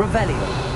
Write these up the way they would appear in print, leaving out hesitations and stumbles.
Revelio.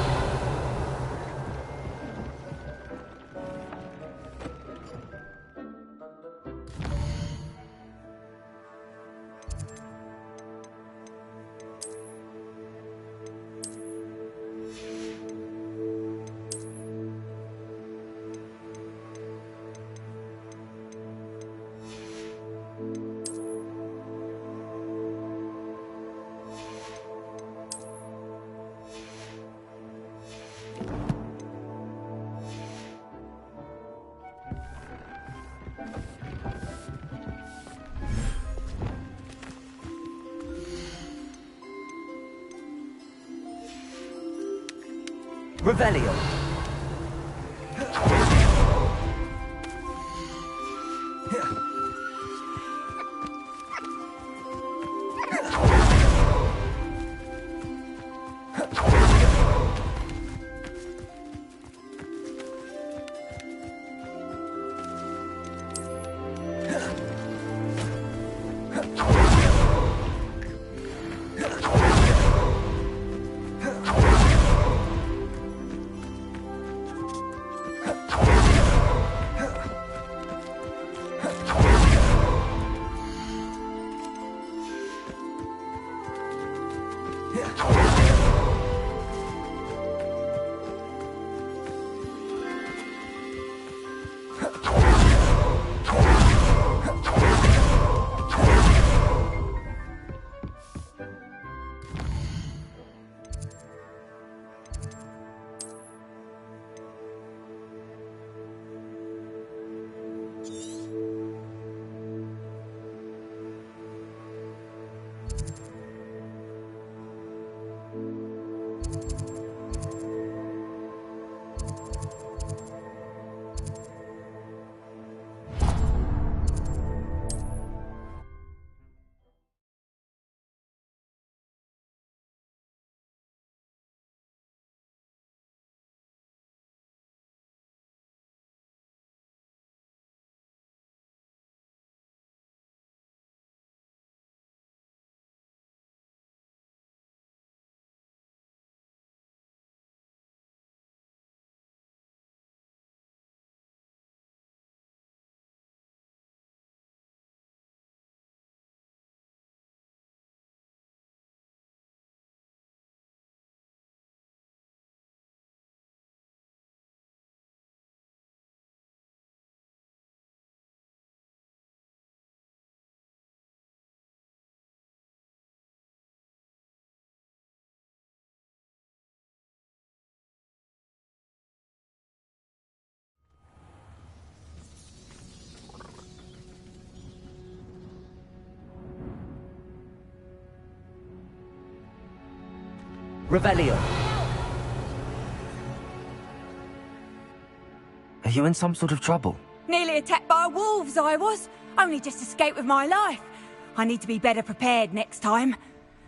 Revelio. Revelio. Are you in some sort of trouble? Nearly attacked by wolves, I was. Only just escaped with my life. I need to be better prepared next time.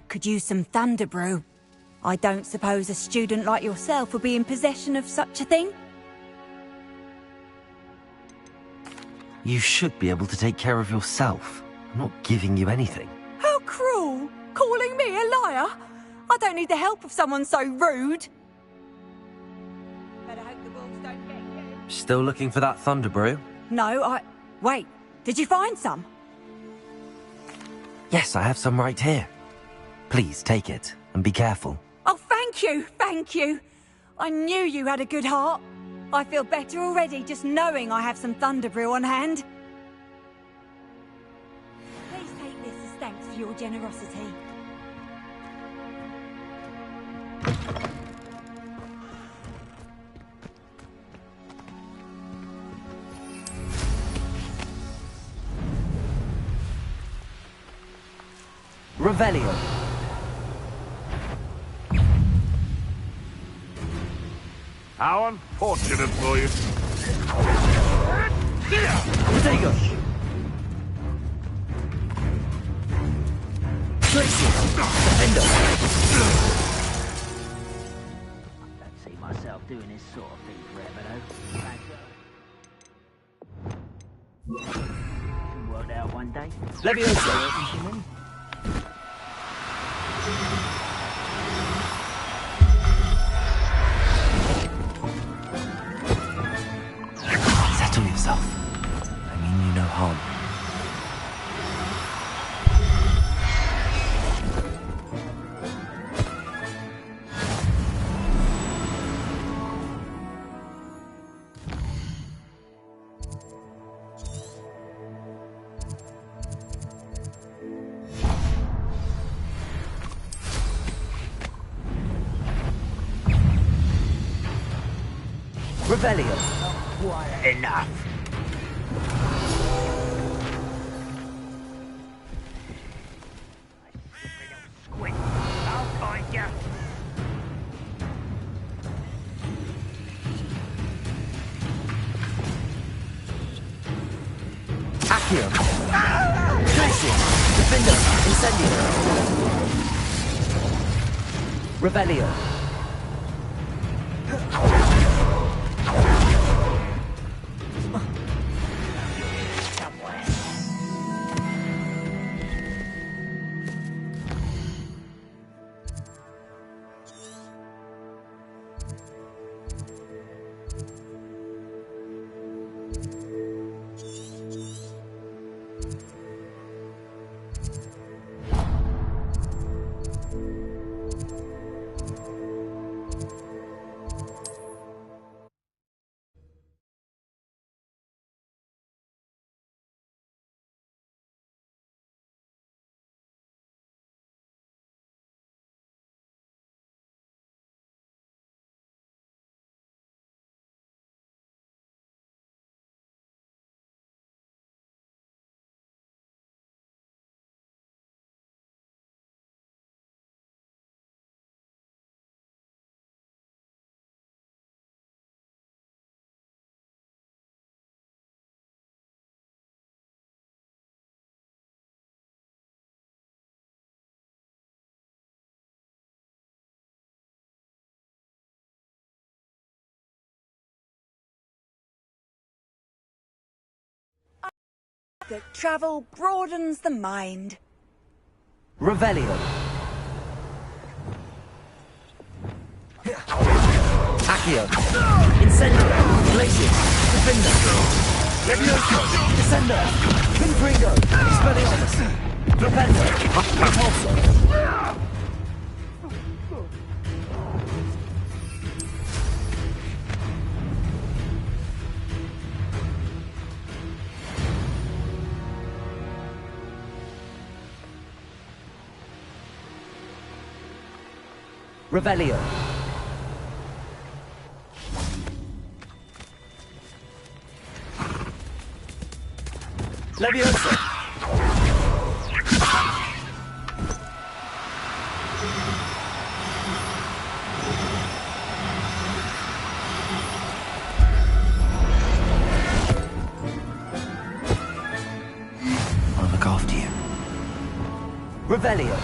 Could use some thunder brew. I don't suppose a student like yourself would be in possession of such a thing? You should be able to take care of yourself. I'm not giving you anything. How cruel! Calling me a liar? I don't need the help of someone so rude. Better hope the wolves don't get you. Still looking for that thunder brew? No, Wait, did you find some? Yes, I have some right here. Please take it, and be careful. Oh, thank you, thank you. I knew you had a good heart. I feel better already just knowing I have some thunder brew on hand. Please take this as thanks for your generosity. Revelio. How unfortunate for you. Protego. Glacius. Defender. Don't see myself doing this sort of thing forever, though. Should work out one day. Leviosa. Settle yourself. I mean you no harm. Revelio. Enough. Squid, I'll find you. Accio. Glacius. Defender. Incendio. Revelio. That travel broadens the mind. Revelio. Accio. Incendio. Glacius. Defender. Leviosa. Descender. Confringo. Expelliarmus. Defender. Repulsor. Revelio. Leviosa. I'll look after you. Revelio.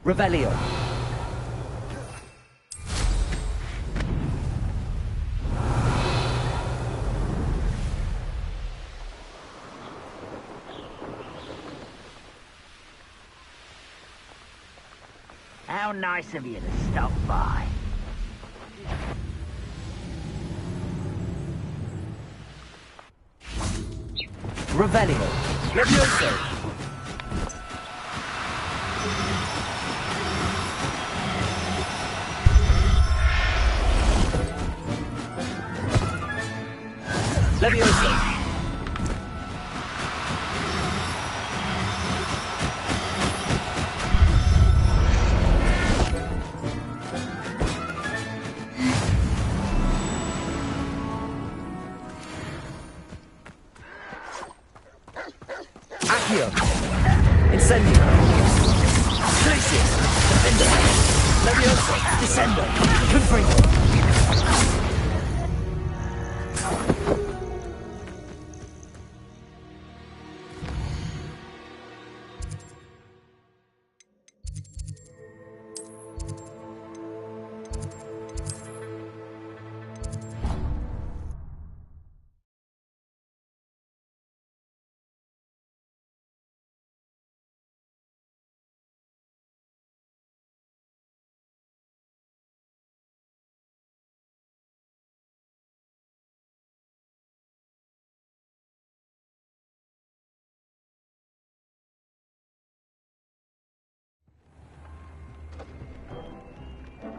Revelio. How nice of you to stop by. Revelio. Levioso. Levioso. Incendio. Glacius. Defender. Levioso. Descender. Confringo.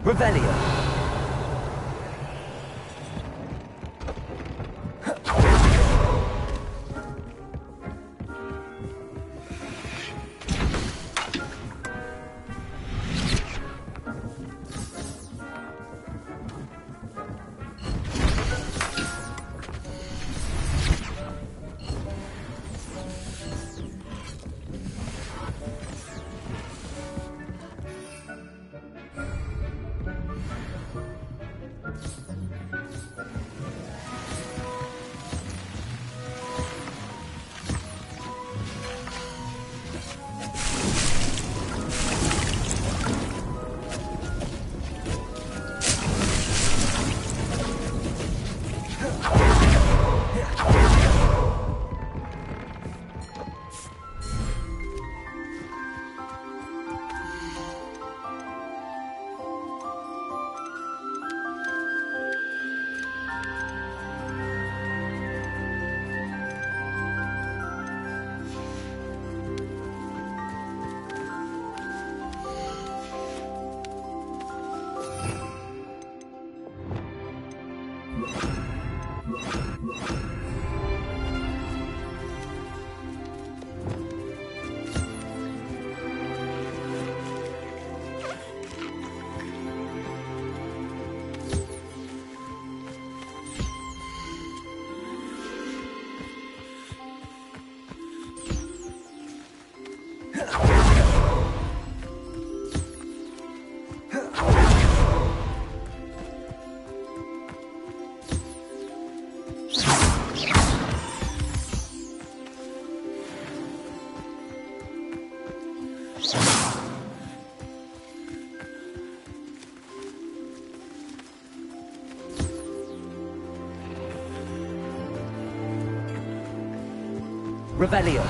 Revelio. Revelio.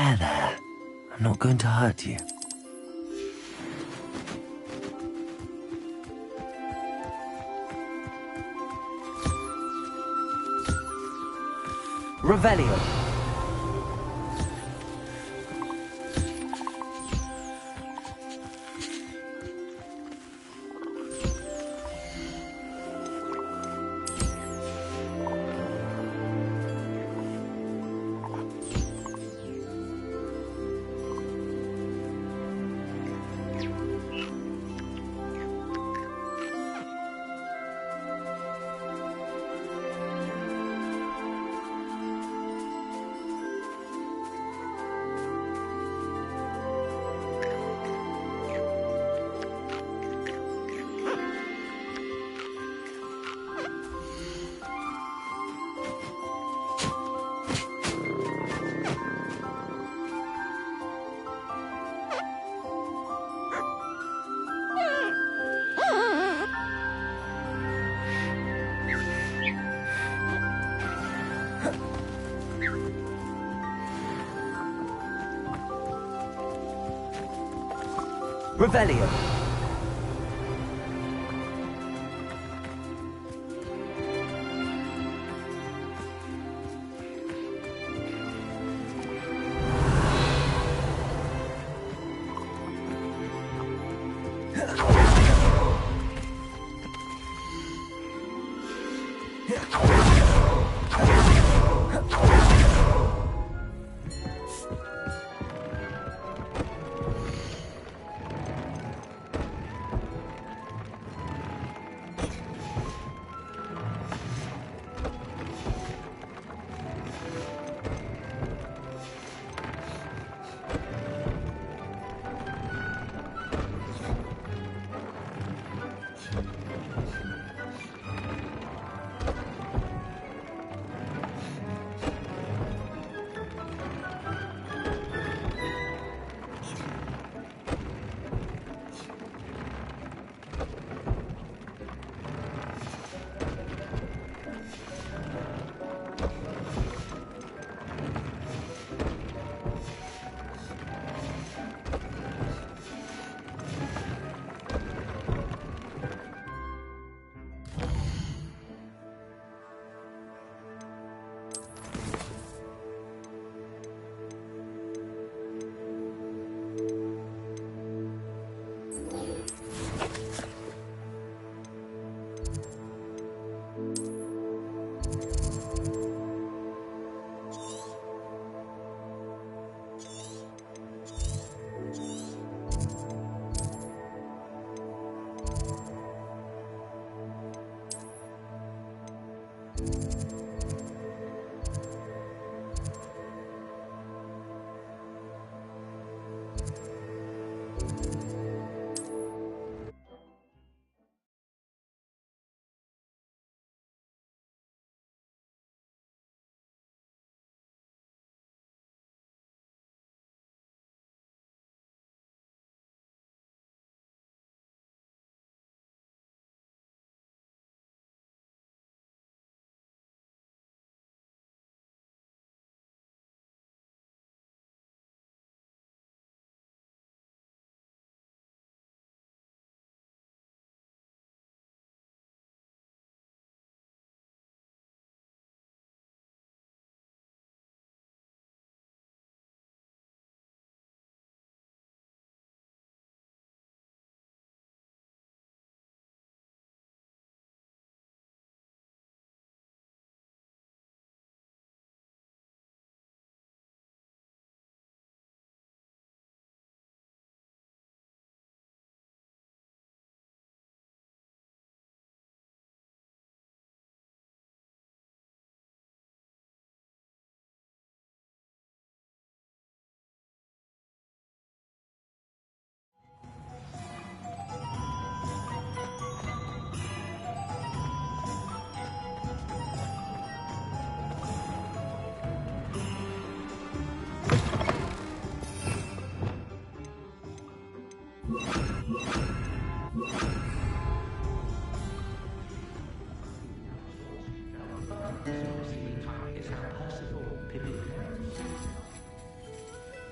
There. I'm not going to hurt you. Revelio. Revelio.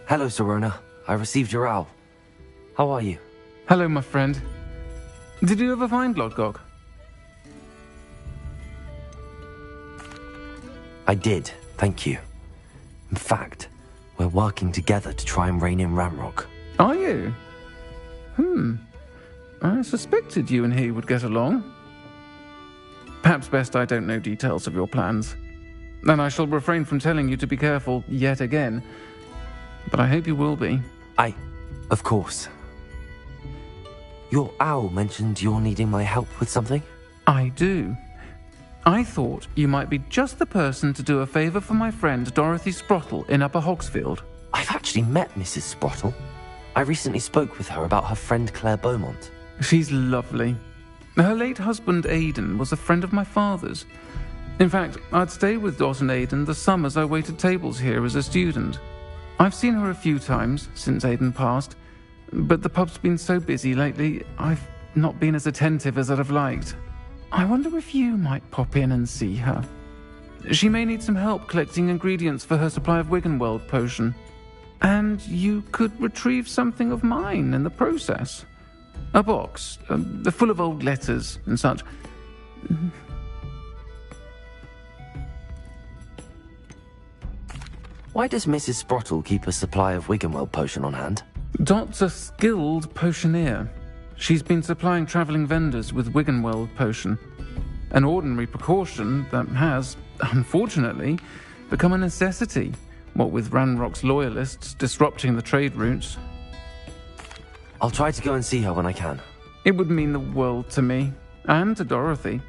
Hello, Serona. I received your owl. How are you? Hello, my friend. Did you ever find Lodgok? I did, thank you. In fact, we're working together to try and rein in Ramrock. Are you? I suspected you and he would get along. Perhaps best I don't know details of your plans. Then I shall refrain from telling you to be careful yet again. But I hope you will be. Of course. Your owl mentioned you're needing my help with something? I do. I thought you might be just the person to do a favour for my friend Dorothy Sprottle in Upper Hogsfield. I've actually met Mrs. Sprottle. I recently spoke with her about her friend Claire Beaumont. She's lovely. Her late husband Aidan was a friend of my father's. In fact, I'd stayed with Dot and Aidan the summers I waited tables here as a student. I've seen her a few times since Aidan passed, but the pub's been so busy lately, I've not been as attentive as I'd have liked. I wonder if you might pop in and see her. She may need some help collecting ingredients for her supply of Wiggenweld potion. And you could retrieve something of mine in the process. A box, full of old letters and such. Why does Mrs. Sprottle keep a supply of Wiggenweld potion on hand? Dot's a skilled potioneer. She's been supplying travelling vendors with Wiggenweld potion. An ordinary precaution that has, unfortunately, become a necessity, what with Ranrock's loyalists disrupting the trade routes. I'll try to go and see her when I can. It would mean the world to me, and to Dorothy.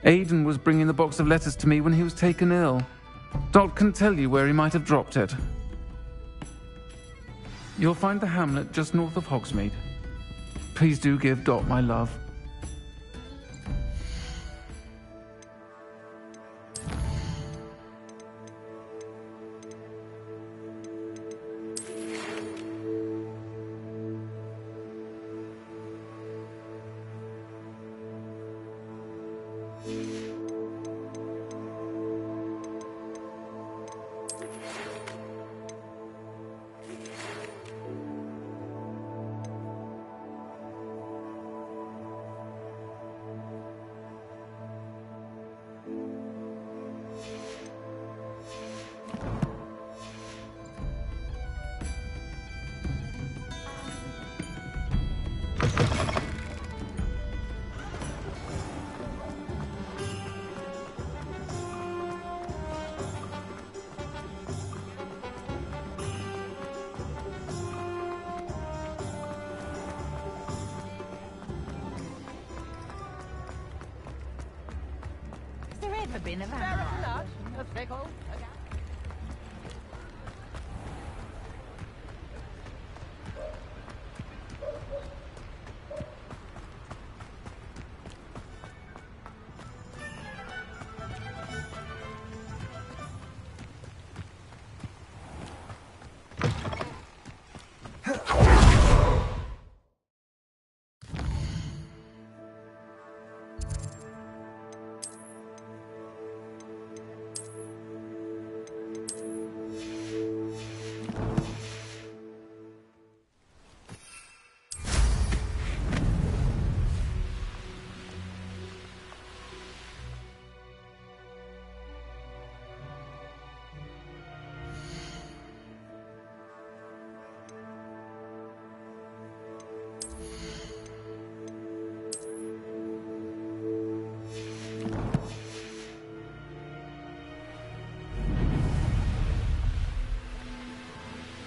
Aidan was bringing the box of letters to me when he was taken ill. Dot can tell you where he might have dropped it. You'll find the hamlet just north of Hogsmeade. Please do give Dot my love. Been a vampire.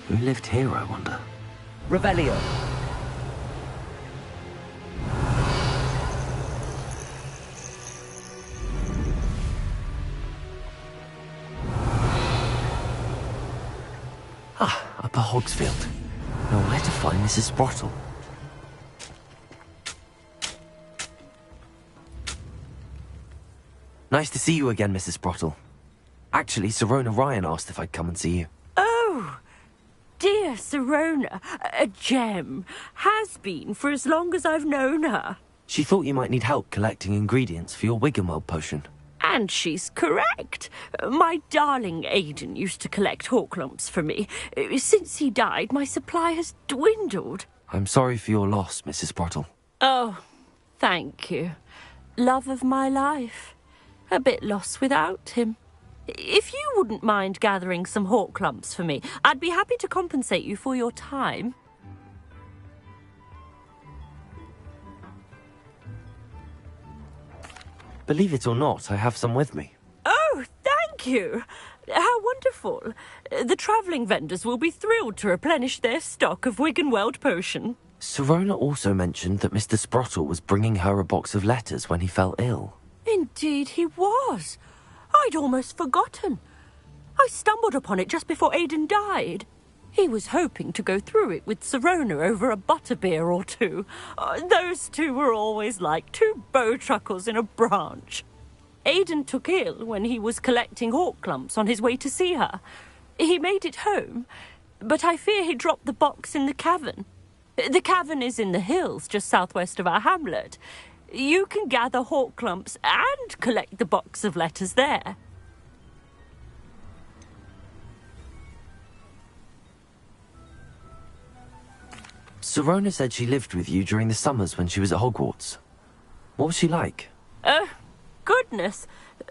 Who lived here, I wonder? Revelio. Upper Hogsfield. Now where to find Mrs. Sprottle? Nice to see you again, Mrs. Sprottle. Actually, Serona Ryan asked if I'd come and see you. Oh, dear Serona, a gem. Has been for as long as I've known her. She thought you might need help collecting ingredients for your Wiggenweld potion. And she's correct. My darling Aiden used to collect hawk lumps for me. Since he died, my supply has dwindled. I'm sorry for your loss, Mrs. Sprottle. Oh, thank you. Love of my life. A bit lost without him. If you wouldn't mind gathering some hawk lumps for me, I'd be happy to compensate you for your time. Believe it or not, I have some with me. Oh, thank you. How wonderful. The travelling vendors will be thrilled to replenish their stock of Wiggenweld potion. Sirona also mentioned that Mr. Sprottle was bringing her a box of letters when he fell ill. Indeed he was. I'd almost forgotten. I stumbled upon it just before Aiden died. He was hoping to go through it with Sirona over a butterbeer or two. Those two were always like two bowtruckles in a branch. Aiden took ill when he was collecting hawk lumps on his way to see her. He made it home, but I fear he dropped the box in the cavern. The cavern is in the hills just southwest of our hamlet. You can gather hawk lumps and collect the box of letters there. Sirona said she lived with you during the summers when she was at Hogwarts. What was she like? Oh, goodness.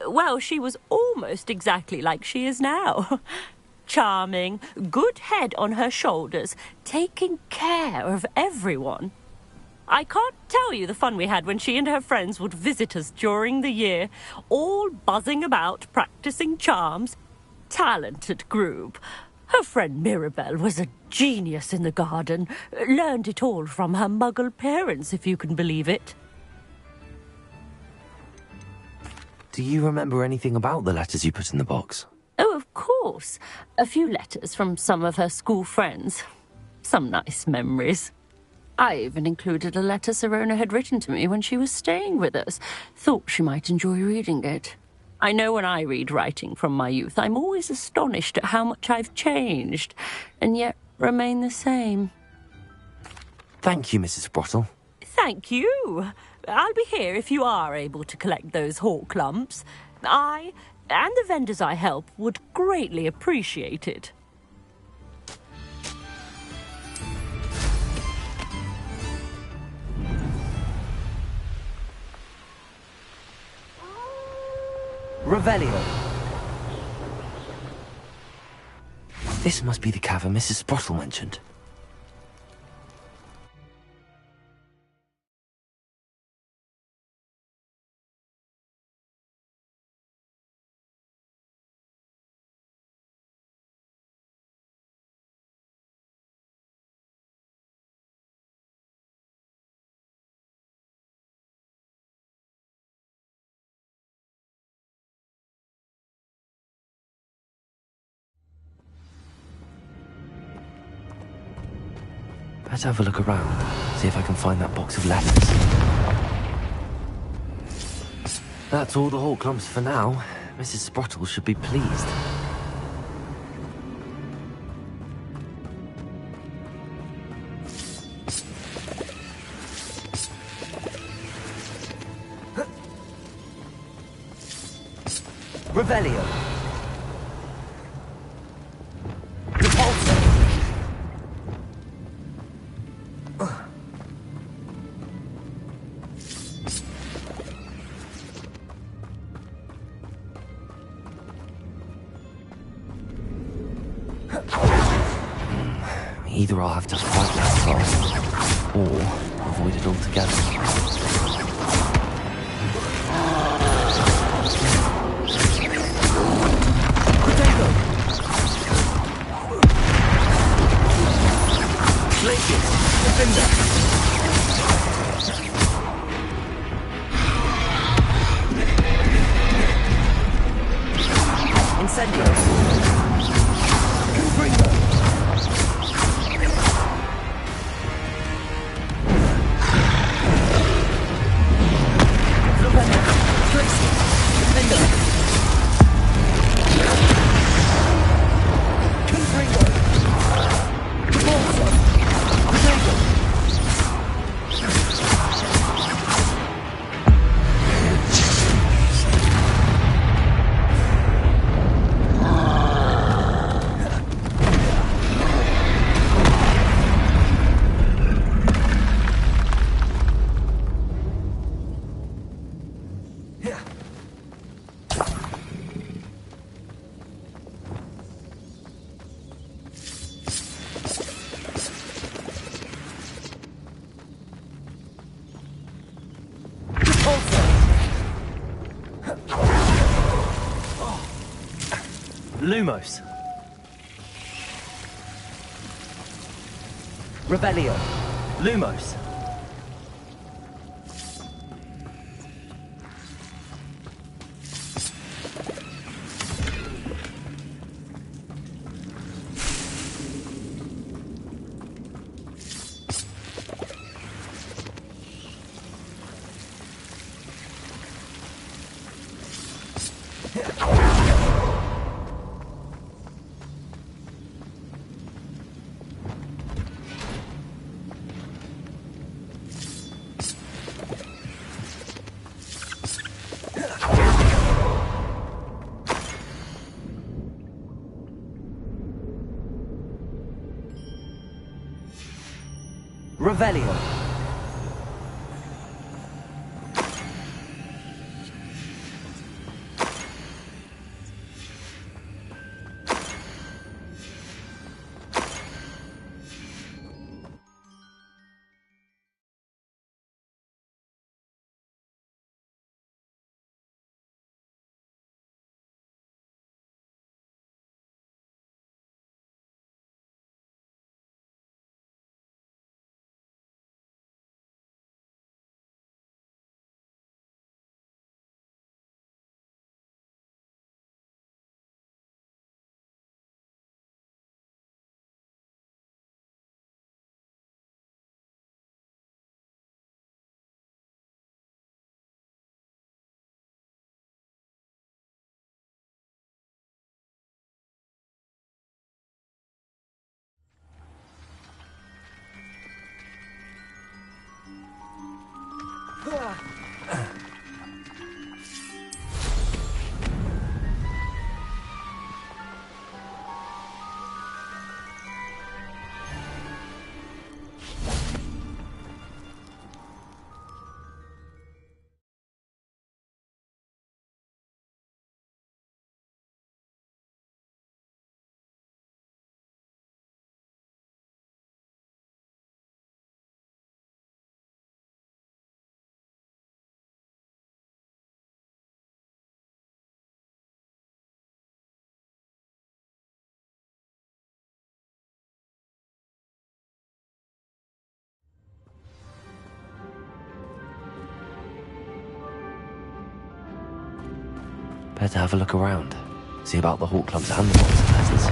Well, she was almost exactly like she is now. Charming, good head on her shoulders, taking care of everyone. I can't tell you the fun we had when she and her friends would visit us during the year, all buzzing about, practicing charms. Talented group. Her friend Mirabelle was a genius in the garden. Learned it all from her muggle parents, if you can believe it. Do you remember anything about the letters you put in the box? Oh, of course. A few letters from some of her school friends. Some nice memories. I even included a letter Sirona had written to me when she was staying with us. Thought she might enjoy reading it. I know when I read writing from my youth, I'm always astonished at how much I've changed, and yet remain the same. Thank you, Mrs. Sprottle. Thank you. I'll be here if you are able to collect those hawk lumps. I, and the vendors I help, would greatly appreciate it. Revelio. This must be the cavern Mrs. Sprottle mentioned. Let's have a look around, see if I can find that box of letters. That's all the hawk lumps for now. Mrs. Sprottle should be pleased. Revelio. Repulsor. Either I'll have to fight that fast, or avoid it altogether. Lumos. Revelio. Lumos. Revelio. Better have a look around. See about the Hawk Clubs and the monster peasants.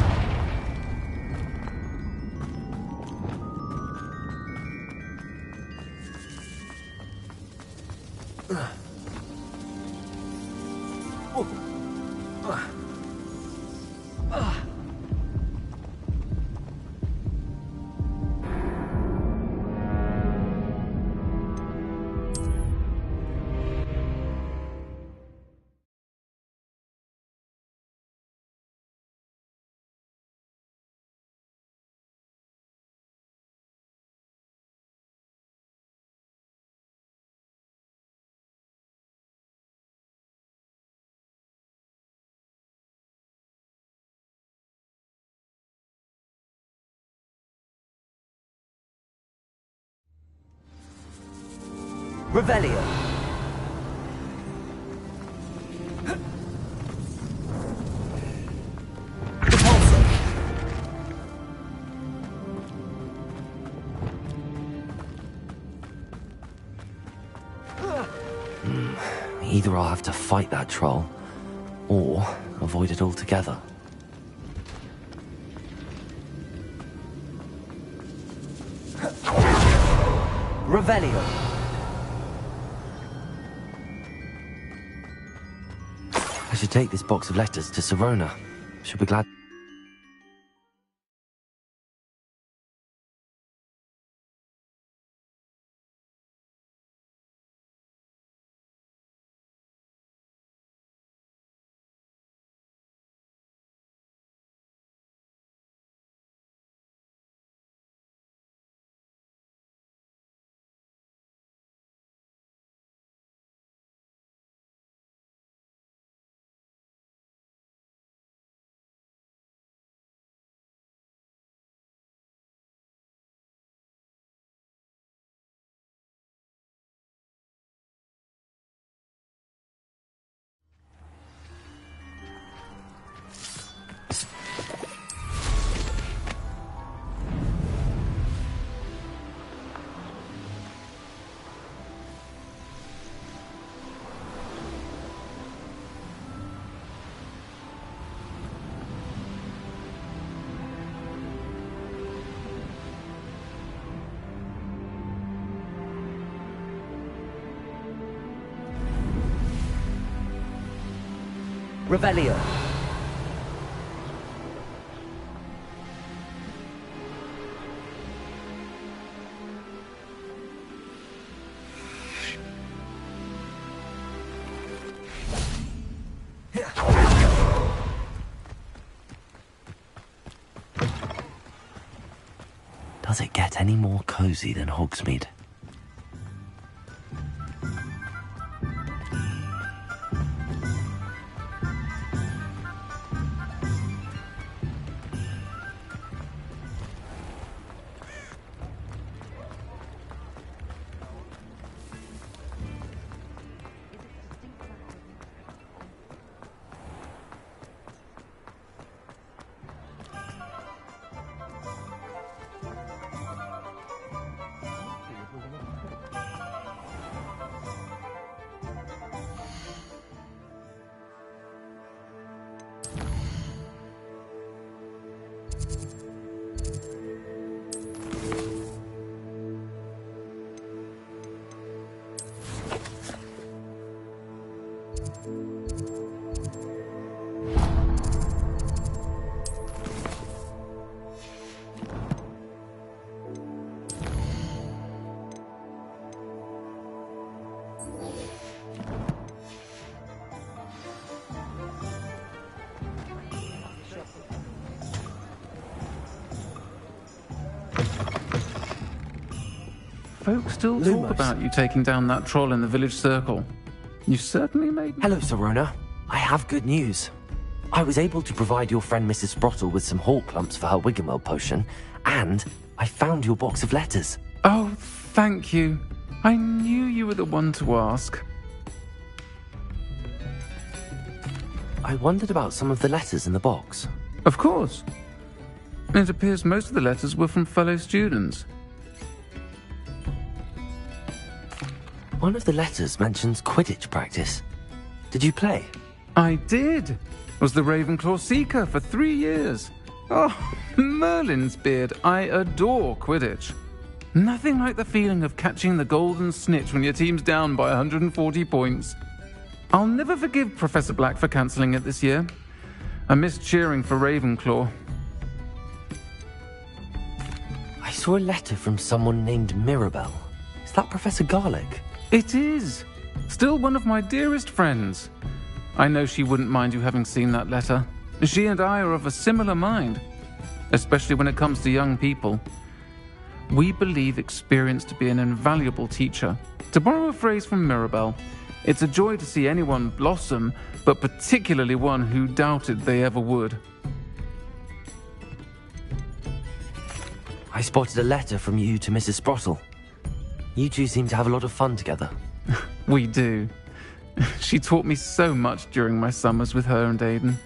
Revelio. Repulsor. Either I'll have to fight that troll, or avoid it altogether. Revelio. I should take this box of letters to Sirona. She'll be glad. Revelio. Does it get any more cozy than Hogsmeade? Folks still Lumos. talk about you taking down that troll in the village circle. You certainly made... Hello, Serona. I have good news. I was able to provide your friend Mrs. Sprottle with some hawk lumps for her Wiggenweld potion, and I found your box of letters. Oh, thank you. I knew you were the one to ask. I wondered about some of the letters in the box. Of course. It appears most of the letters were from fellow students. One of the letters mentions Quidditch practice. Did you play? I did. Was the Ravenclaw Seeker for 3 years. Oh, Merlin's beard. I adore Quidditch. Nothing like the feeling of catching the golden snitch when your team's down by 140 points. I'll never forgive Professor Black for cancelling it this year. I missed cheering for Ravenclaw. I saw a letter from someone named Mirabelle. Is that Professor Garlick? It is. Still one of my dearest friends. I know she wouldn't mind you having seen that letter. She and I are of a similar mind, especially when it comes to young people. We believe experience to be an invaluable teacher. To borrow a phrase from Mirabelle, it's a joy to see anyone blossom, but particularly one who doubted they ever would. I spotted a letter from you to Mrs. Sprottle. You two seem to have a lot of fun together. We do. She taught me so much during my summers with her and Aidan.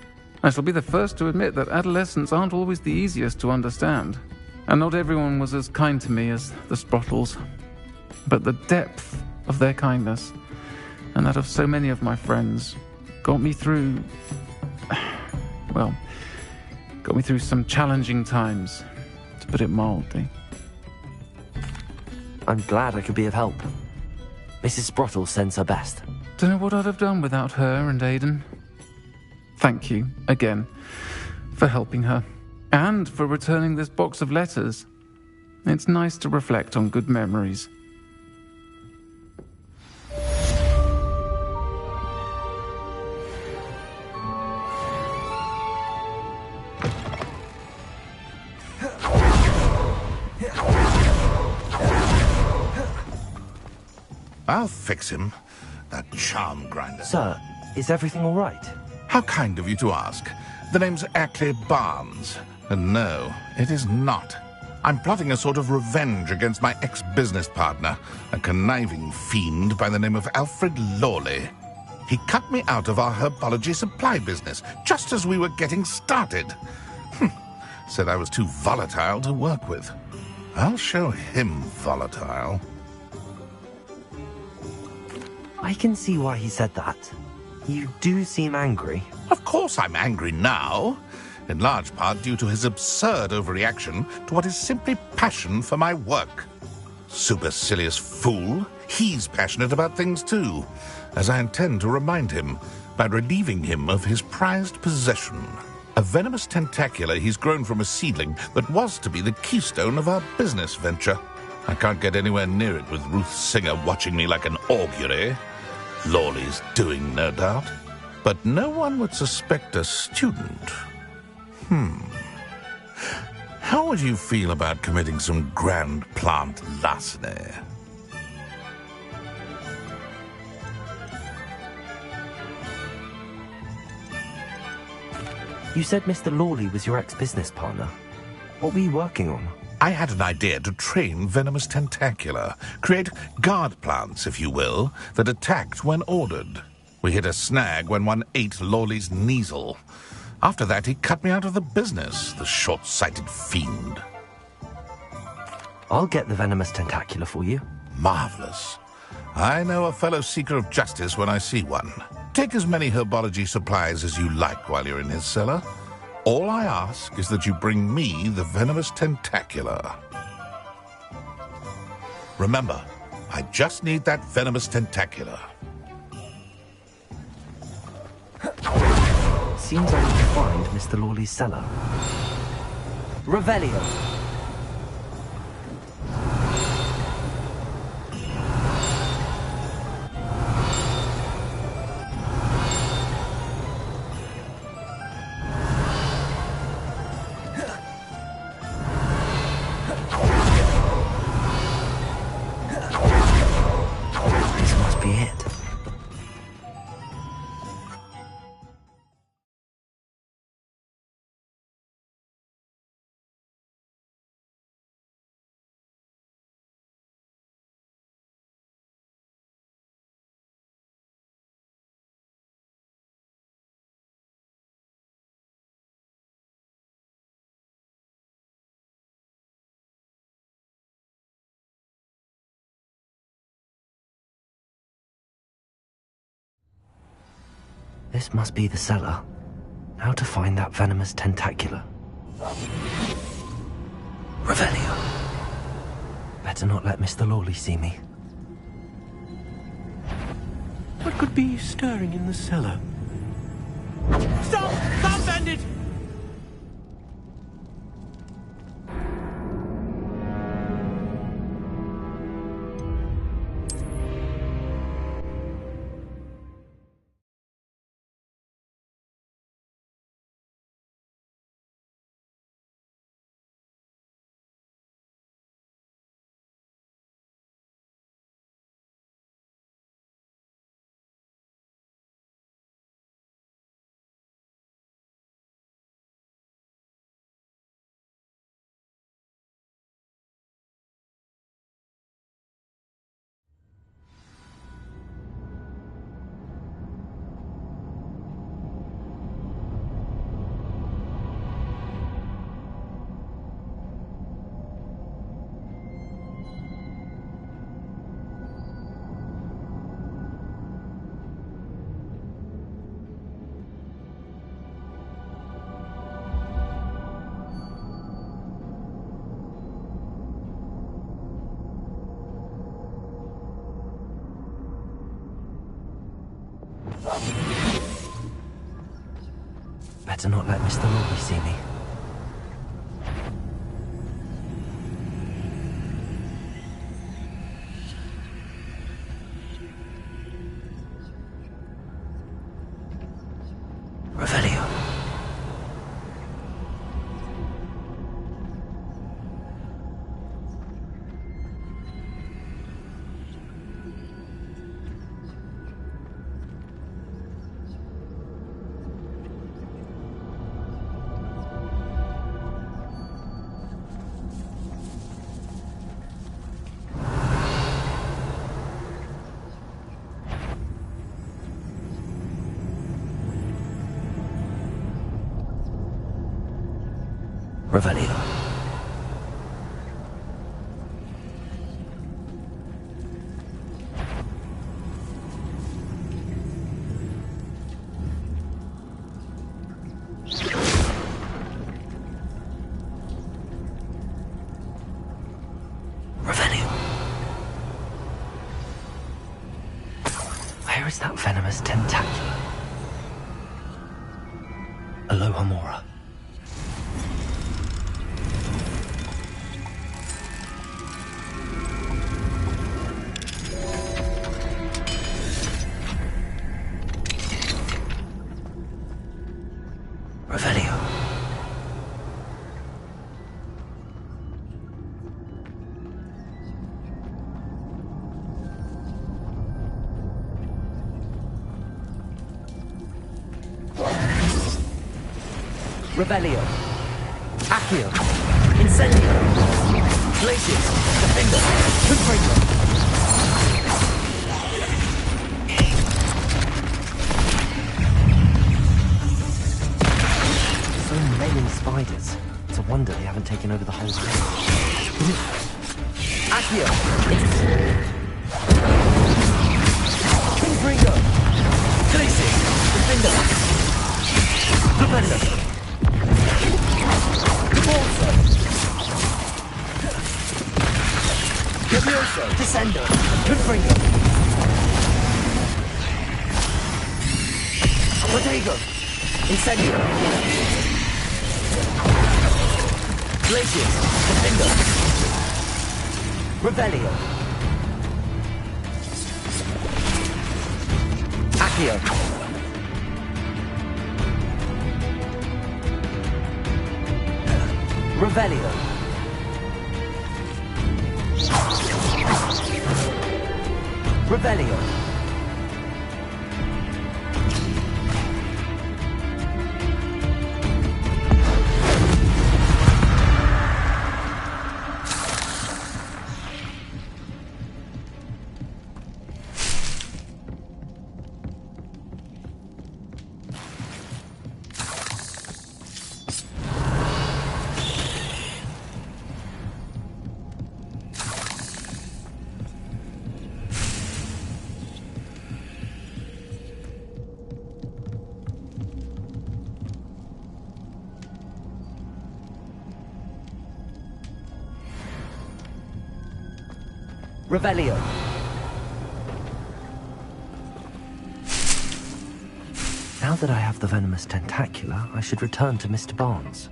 I shall be the first to admit that adolescents aren't always the easiest to understand. And not everyone was as kind to me as the Sprottles. But the depth of their kindness, and that of so many of my friends, got me through... well, got me through some challenging times, to put it mildly. I'm glad I could be of help. Mrs. Sprottle sends her best. Don't know what I'd have done without her and Aidan. Thank you, again, for helping her. And for returning this box of letters. It's nice to reflect on good memories. I'll fix him. That charm grinder. Sir, is everything all right? How kind of you to ask. The name's Ackley Barnes. And no, it is not. I'm plotting a sort of revenge against my ex-business partner, a conniving fiend by the name of Alfred Lawley. He cut me out of our herbology supply business, just as we were getting started. Said I was too volatile to work with. I'll show him volatile. I can see why he said that. You do seem angry. Of course I'm angry now, in large part due to his absurd overreaction to what is simply passion for my work. Supercilious fool, he's passionate about things too, as I intend to remind him, by relieving him of his prized possession. A venomous tentacular he's grown from a seedling that was to be the keystone of our business venture. I can't get anywhere near it with Ruth Singer watching me like an augury. Lawley's doing, no doubt. But no one would suspect a student. How would you feel about committing some grand plant larceny? You said Mr. Lawley was your ex-business partner. What were you working on? I had an idea to train venomous tentacula, create guard plants, if you will, that attacked when ordered. We hit a snag when one ate Lawley's Kneasel. After that, he cut me out of the business, the short-sighted fiend. I'll get the venomous tentacula for you. Marvelous. I know a fellow seeker of justice when I see one. Take as many herbology supplies as you like while you're in his cellar. All I ask is that you bring me the venomous tentacula. Remember, I just need that venomous tentacula. Seems I need to find Mr. Lawley's cellar. Revelio. This must be it. This must be the cellar. How to find that venomous tentacula? Revelio. Better not let Mr. Lawley see me. What could be stirring in the cellar? Stop! Stop, bandit! Better not let Mr. Lawley see me. Revelio. Revelio. Revelio. Where is that venomous tentacula? Aloha Mora. Revelio. Revelio. Accio. Incendio. Glacius. Defender. Confringo. So many spiders. It's a wonder they haven't taken over the whole thing. Accio. Confringo. Glacius. Defender. Defender. Levioso, Descendo, Confringo. Protego, Incendio. Glacius, Defender. Revelio. Accio. Revelio. Revelio. Revelio. Now that I have the venomous tentacula, I should return to Mr. Barnes.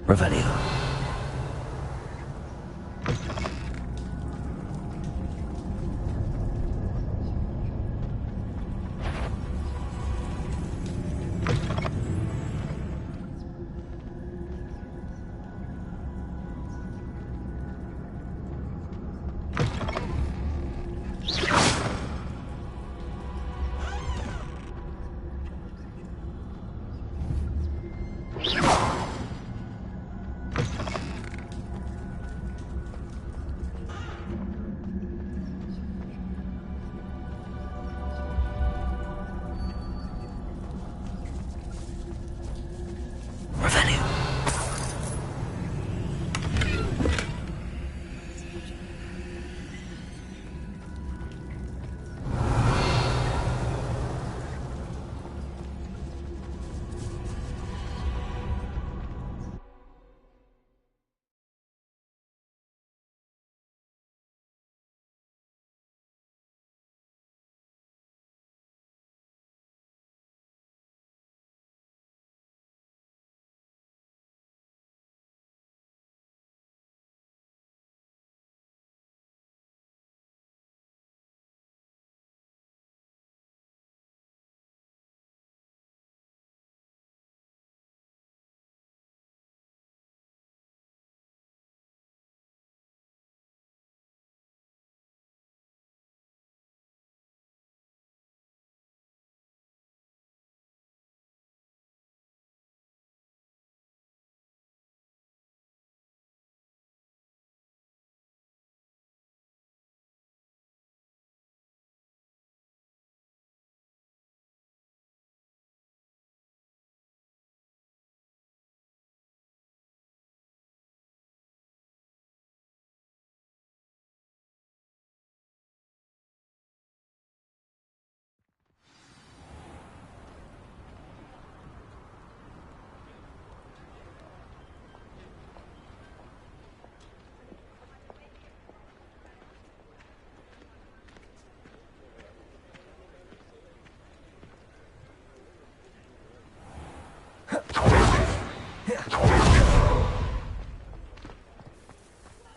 Revelio.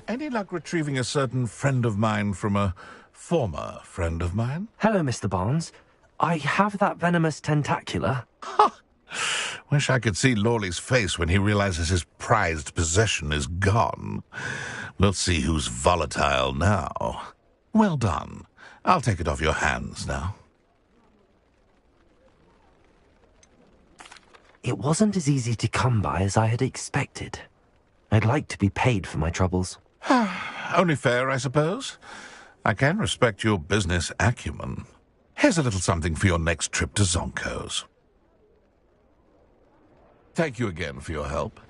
Any luck retrieving a certain friend of mine from a former friend of mine? Hello, Mr. Barnes. I have that venomous tentacula. Wish I could see Lawley's face when he realizes his prized possession is gone. We'll see who's volatile now. Well done. I'll take it off your hands now. It wasn't as easy to come by as I had expected. I'd like to be paid for my troubles. Only fair, I suppose. I can respect your business acumen. Here's a little something for your next trip to Zonko's. Thank you again for your help.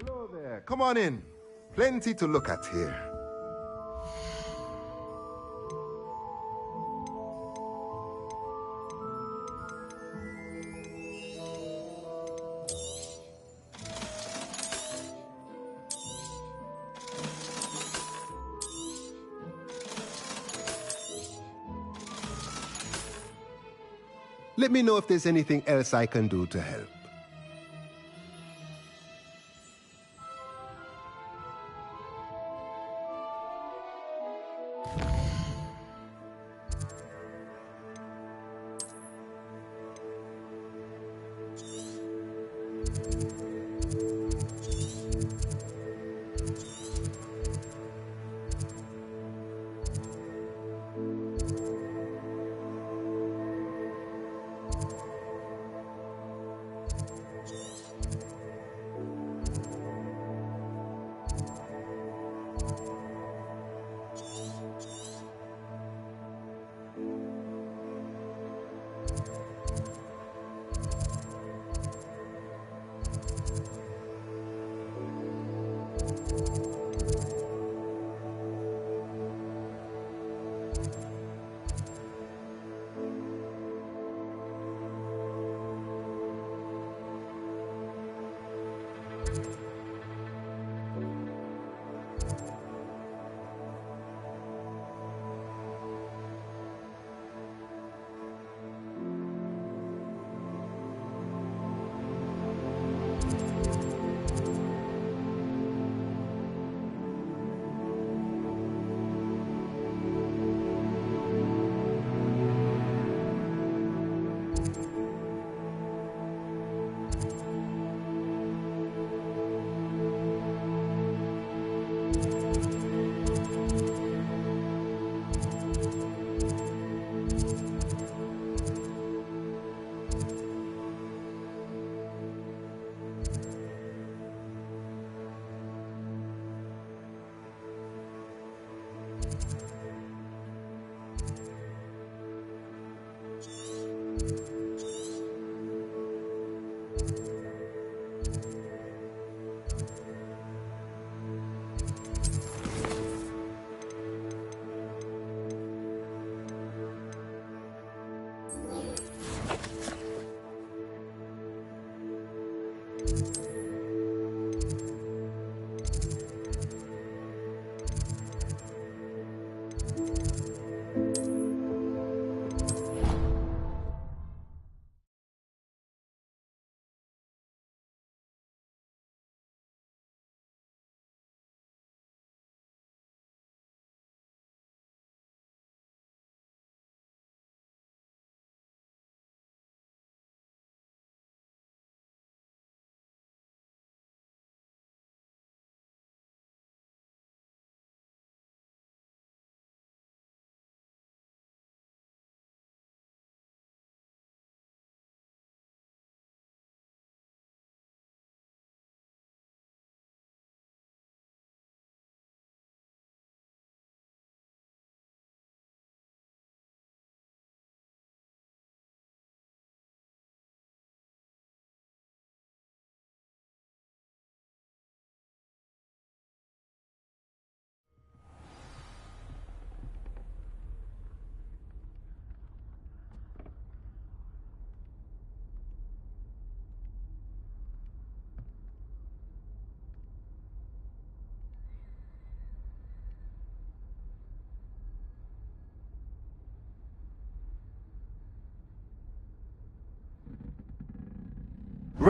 Hello there. Come on in. Plenty to look at here. Let me know if there's anything else I can do to help.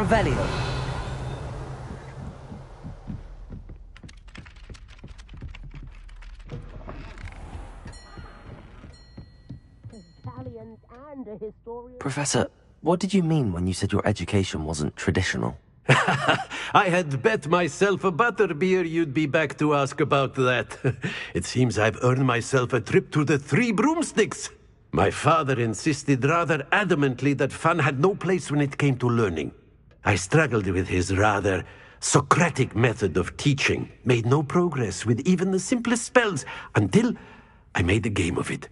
Revelio. Italians and a historian. Professor, what did you mean when you said your education wasn't traditional? I had bet myself a butterbeer you'd be back to ask about that. It seems I've earned myself a trip to the Three Broomsticks. My father insisted rather adamantly that fun had no place when it came to learning. I struggled with his rather Socratic method of teaching, made no progress with even the simplest spells until I made a game of it.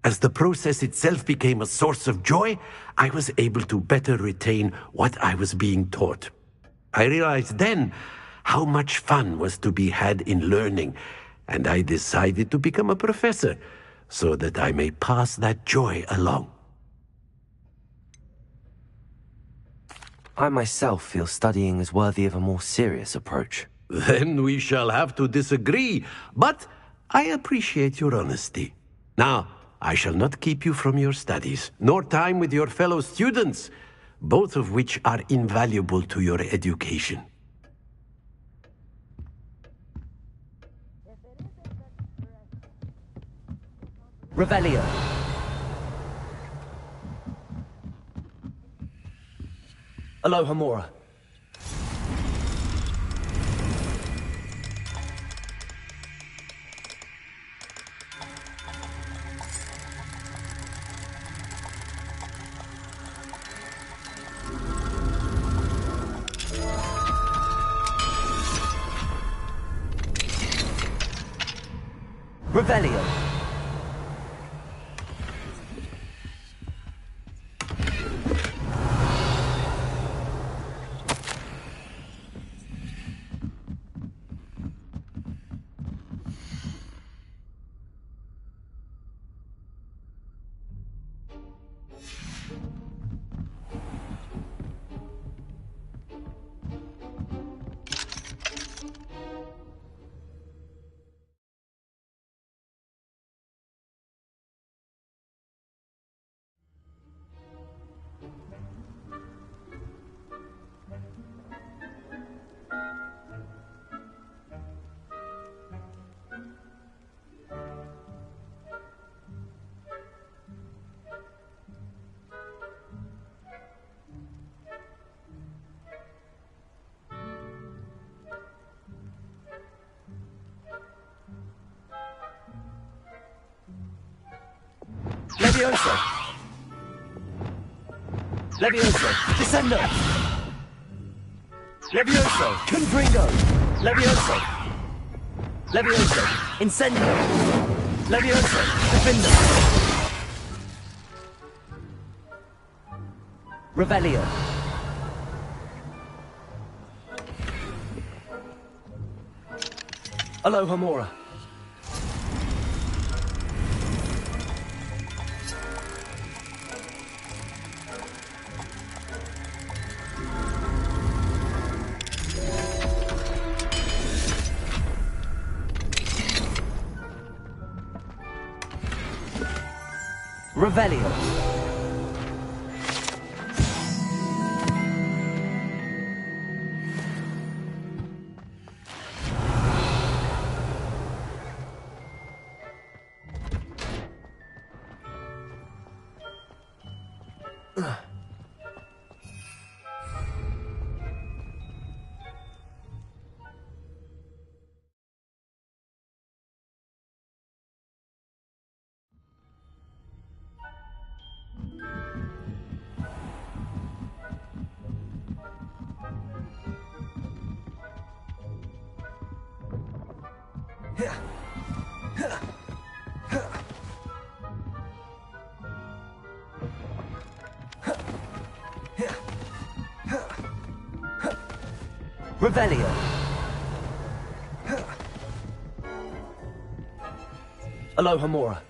As the process itself became a source of joy, I was able to better retain what I was being taught. I realized then how much fun was to be had in learning, and I decided to become a professor so that I may pass that joy along. I myself feel studying is worthy of a more serious approach. Then we shall have to disagree, but I appreciate your honesty. Now, I shall not keep you from your studies, nor time with your fellow students, both of which are invaluable to your education. Revelio. Alohomora. Revelio. Levioso. Levioso. Descendo. Levioso. Confringo. Levioso. Levioso. Incendio. Levioso. Defendo. Revelio. Alohomora. Revelio. Revelio. Alohomora.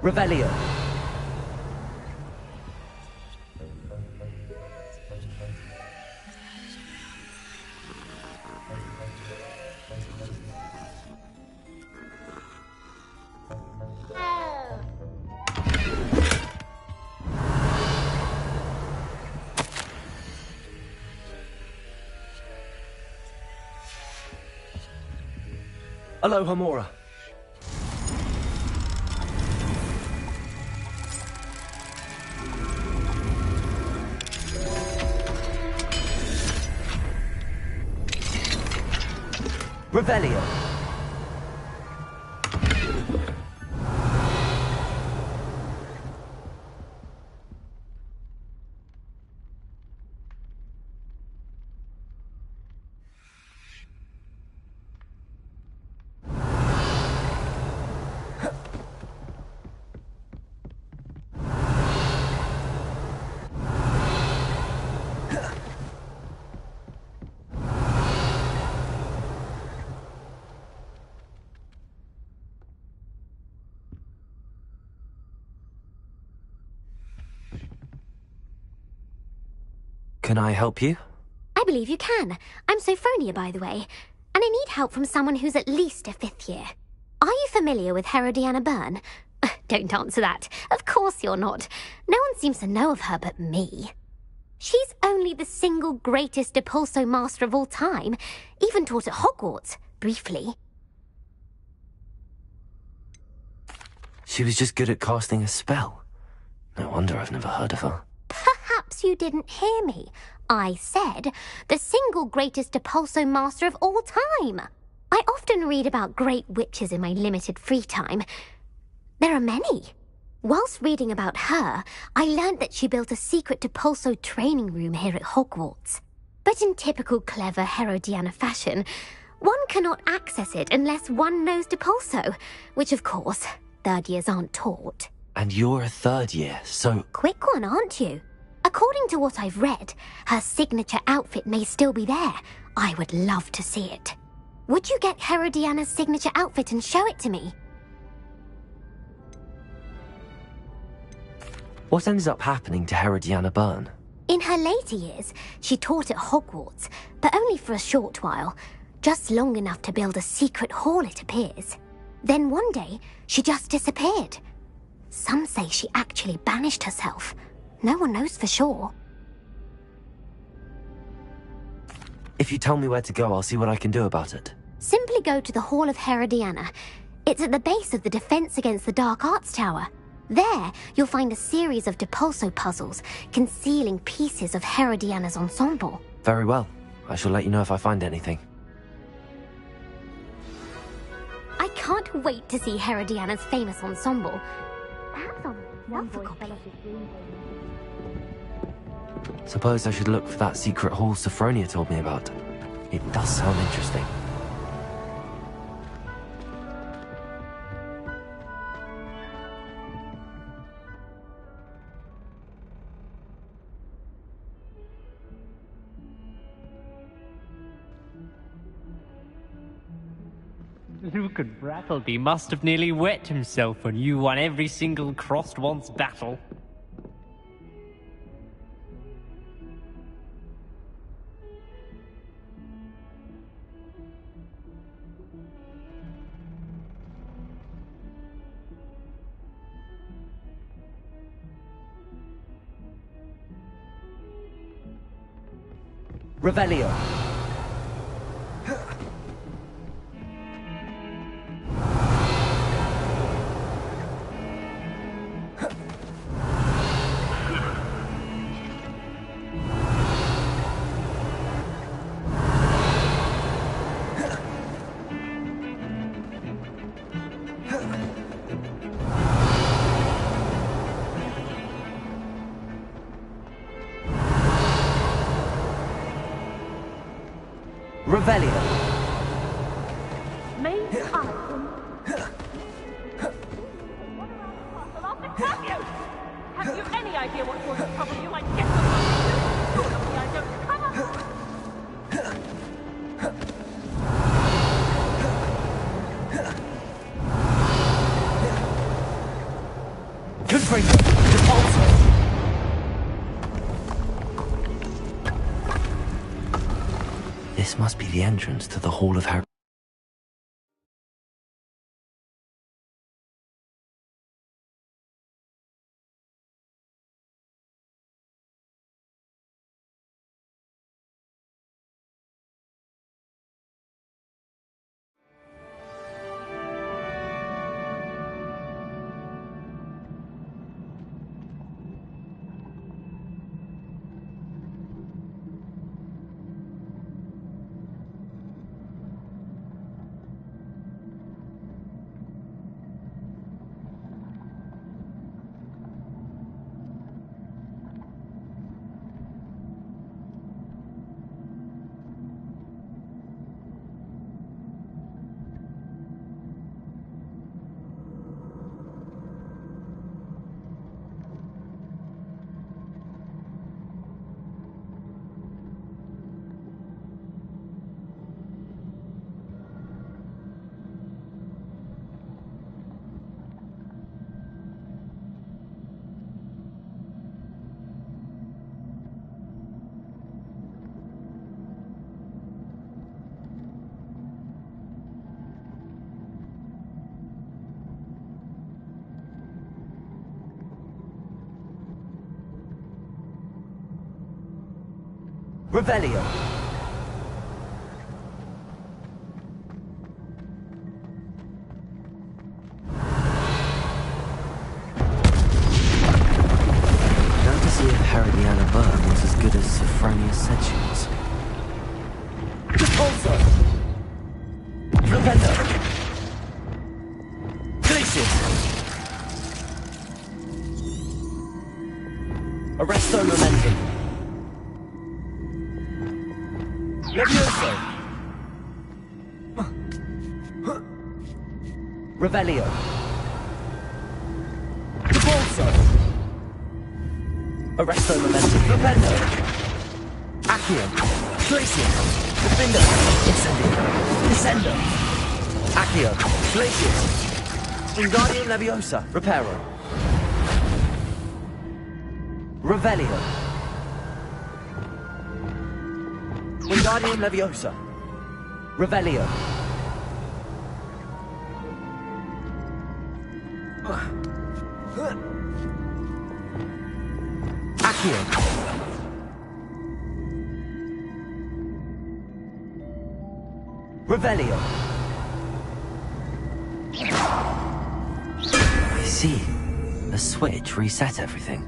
Revelio. Alohomora. Revelio. Can I help you? I believe you can. I'm Sophronia, by the way, and I need help from someone who's at least a 5th year. Are you familiar with Herodiana Byrne? Don't answer that. Of course you're not. No one seems to know of her but me. She's only the single greatest Depulso master of all time, even taught at Hogwarts, briefly. She was just good at casting a spell. No wonder I've never heard of her. Perhaps you didn't hear me. I said the single greatest Depulso master of all time. I often read about great witches in my limited free time. There are many. Whilst reading about her, I learned that she built a secret Depulso training room here at Hogwarts. But in typical clever Herodiana fashion, one cannot access it unless one knows Depulso, which of course, 3rd years aren't taught. And you're a 3rd year, so... Quick one, aren't you? According to what I've read, her signature outfit may still be there. I would love to see it. Would you get Herodiana's signature outfit and show it to me? What ended up happening to Herodiana Byrne? In her later years, she taught at Hogwarts, but only for a short while. Just long enough to build a secret hall, it appears. Then one day, she just disappeared. Some say she actually banished herself. No one knows for sure. If you tell me where to go, I'll see what I can do about it. Simply go to the Hall of Herodiana. It's at the base of the Defense Against the Dark Arts Tower. There, you'll find a series of Depulso puzzles concealing pieces of Herodiana's ensemble. Very well. I shall let you know if I find anything. I can't wait to see Herodiana's famous ensemble. Perhaps I'll love a copy. Suppose I should look for that secret hall Sophronia told me about. It does sound interesting. Luke and Brattleby must have nearly wet himself when you won every single crossed once battle. Revelio. Revelio. Main item. Have you any idea what sort of trouble you might get yourself into? Probably I don't cover. Confringo. Depulso. This must be the entrance to the Hall of Her... Revelio. Now to see if Herodiana Byrne was as good as Sophronia said she was. Repulsor. Flipendo. Glacius. Arresto Momentum. Levioso. Revelio. Repulsor. Arresto Momentum. Flipendo. Accio. Glacius. Defender. Incendio. Descendo. Accio. Glacius. Wingardium Leviosa. Reparo. Revelio. Wingardium Leviosa. Revelio. Accio. Revelio. I see. A switch reset everything.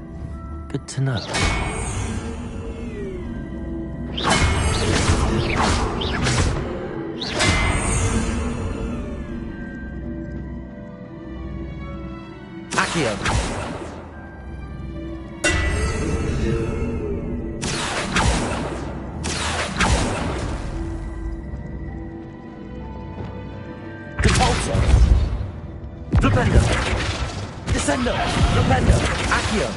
Good to know. Accio. Repulsor. Flipendo. Descendo. Flipendo. Accio.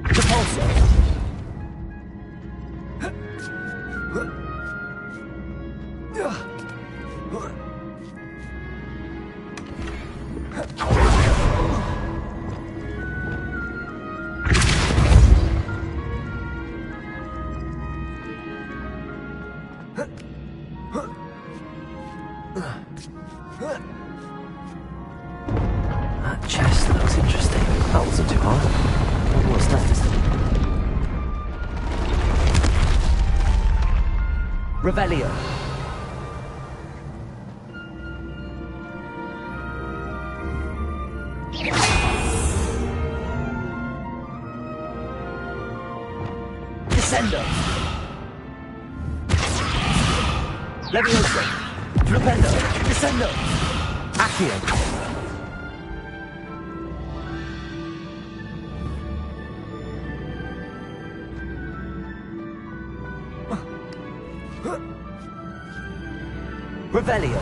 Repulsor. That chest looks interesting. That wasn't too hard. What's left is it? Revelio. Descendo. Levioso. Flipendo. Descendo. Accio. Revelio.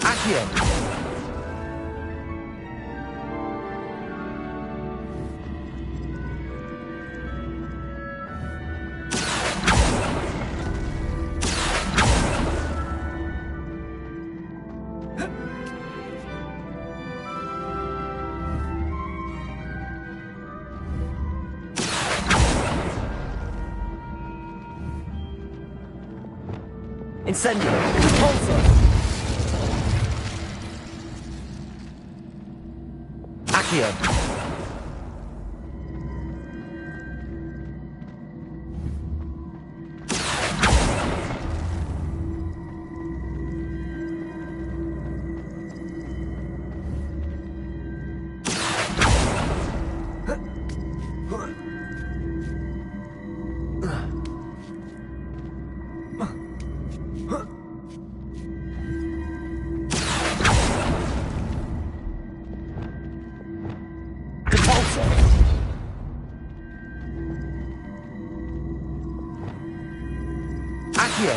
Accio. Incendio. Repulsor. Accio. Accio.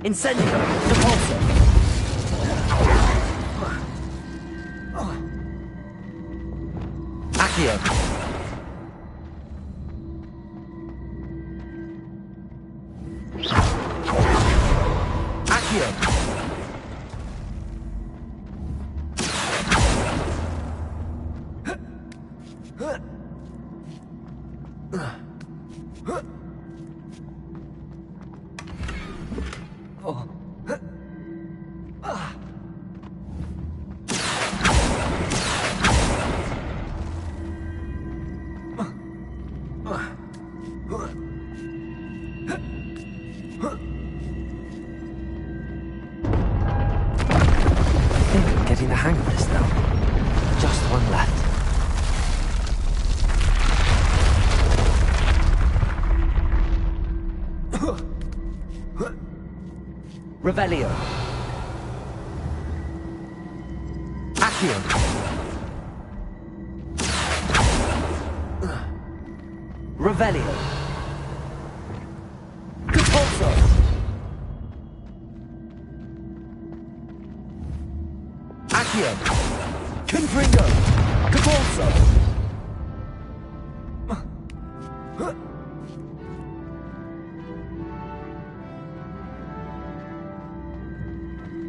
Incendio. Repulsor. Accio. Accio. getting the hang of this now. Just one left. Revelio. Accio. Revelio. Compulso. Accio. Confringo. Compulso.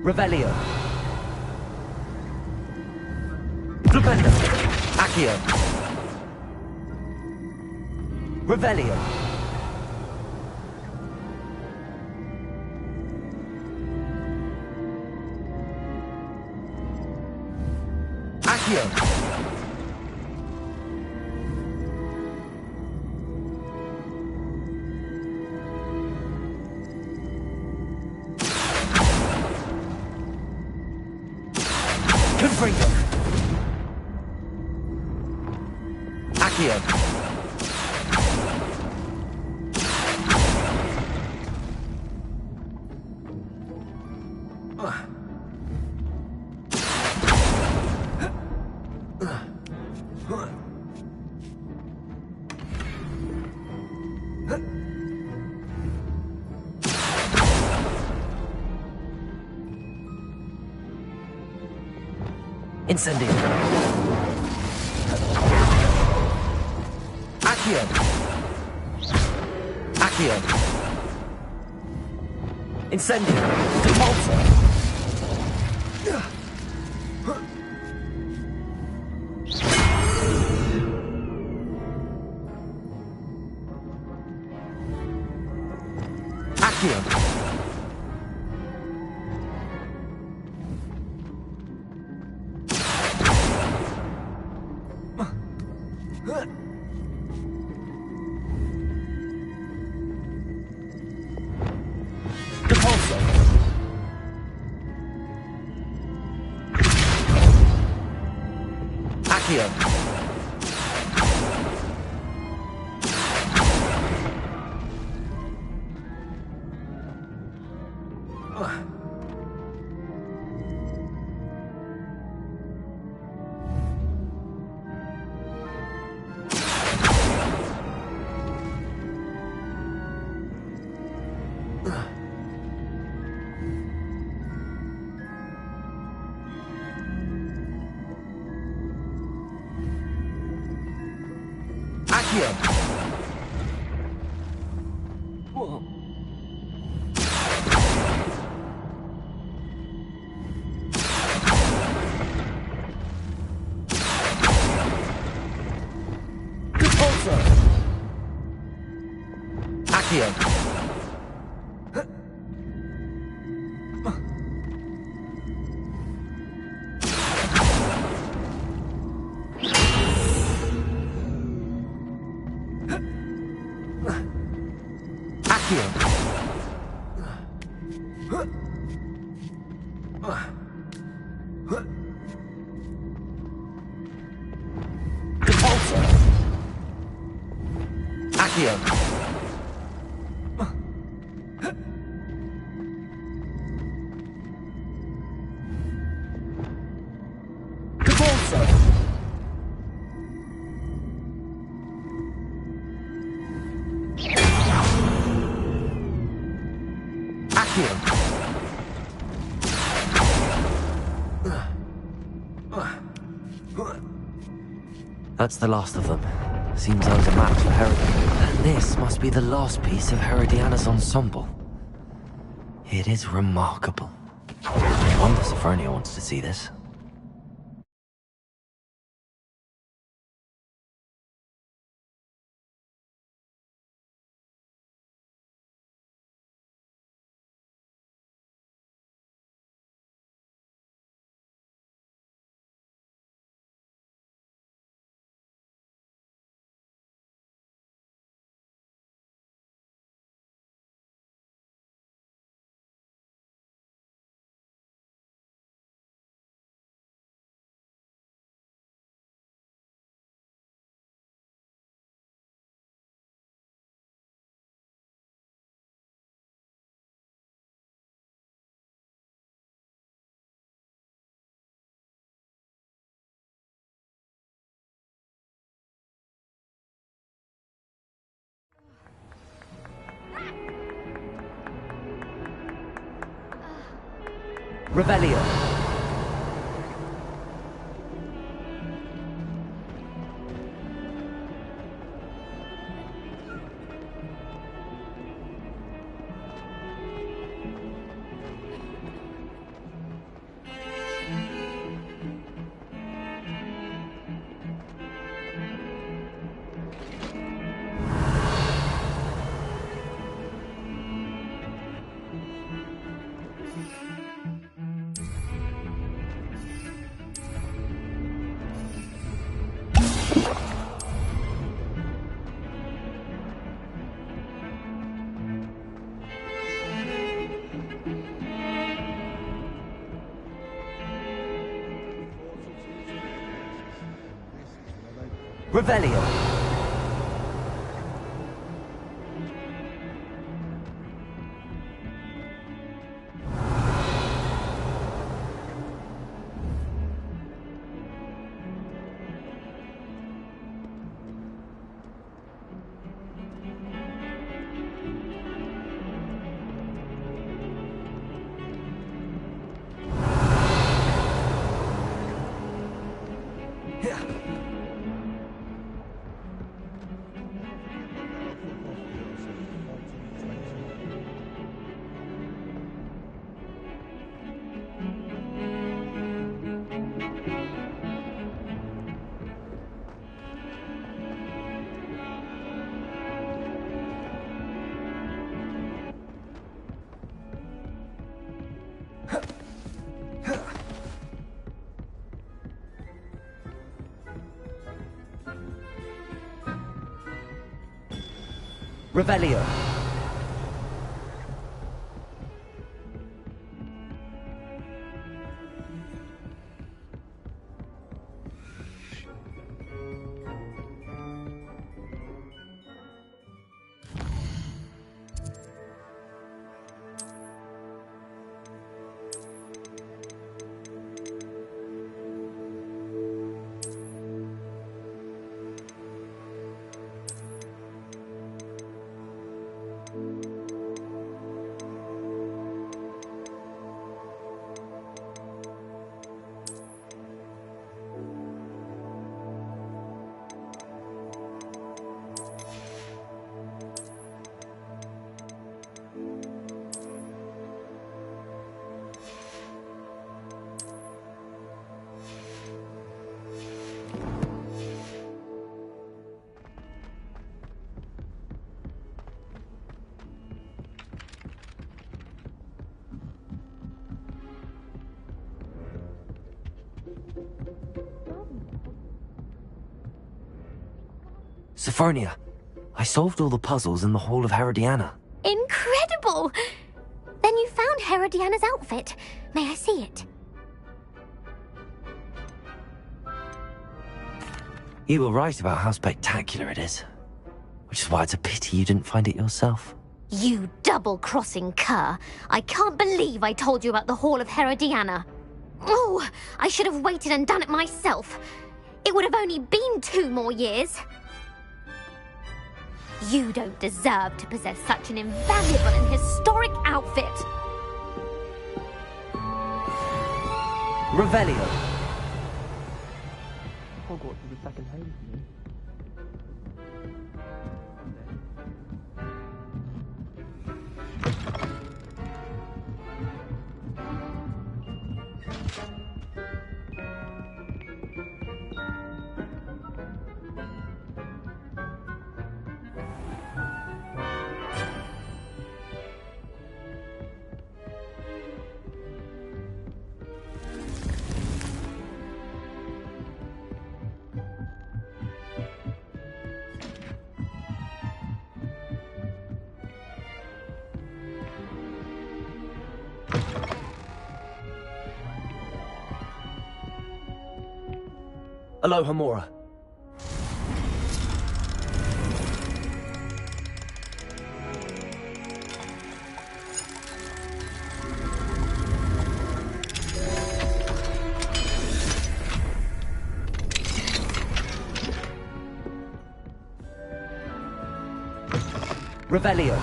Revelio. Flipendo. Accio. Revelio. Accio. Confringo. Accio. Incendio. Accio. Accio. Incendio. Compulso. Accio. Compulso. Accio. Accio. Compulso. Accio. Accio. Compulso. Accio. Compulso. Accio. That's the last of them. Seems I was a match for Herodin. And this must be the last piece of Herodiana's ensemble. It is remarkable. I wonder if Sophronia wants to see this. Revelio. Revelio. Revelio. Sophronia, I solved all the puzzles in the Hall of Herodiana. Incredible! Then you found Herodiana's outfit. May I see it? You were right about how spectacular it is. Which is why it's a pity you didn't find it yourself. You double-crossing cur. I can't believe I told you about the Hall of Herodiana. Oh, I should have waited and done it myself. It would have only been 2 more years. You don't deserve to possess such an invaluable and historic outfit. Revelio. Hogwarts is a second home to me. Aloha Mora. Revelio.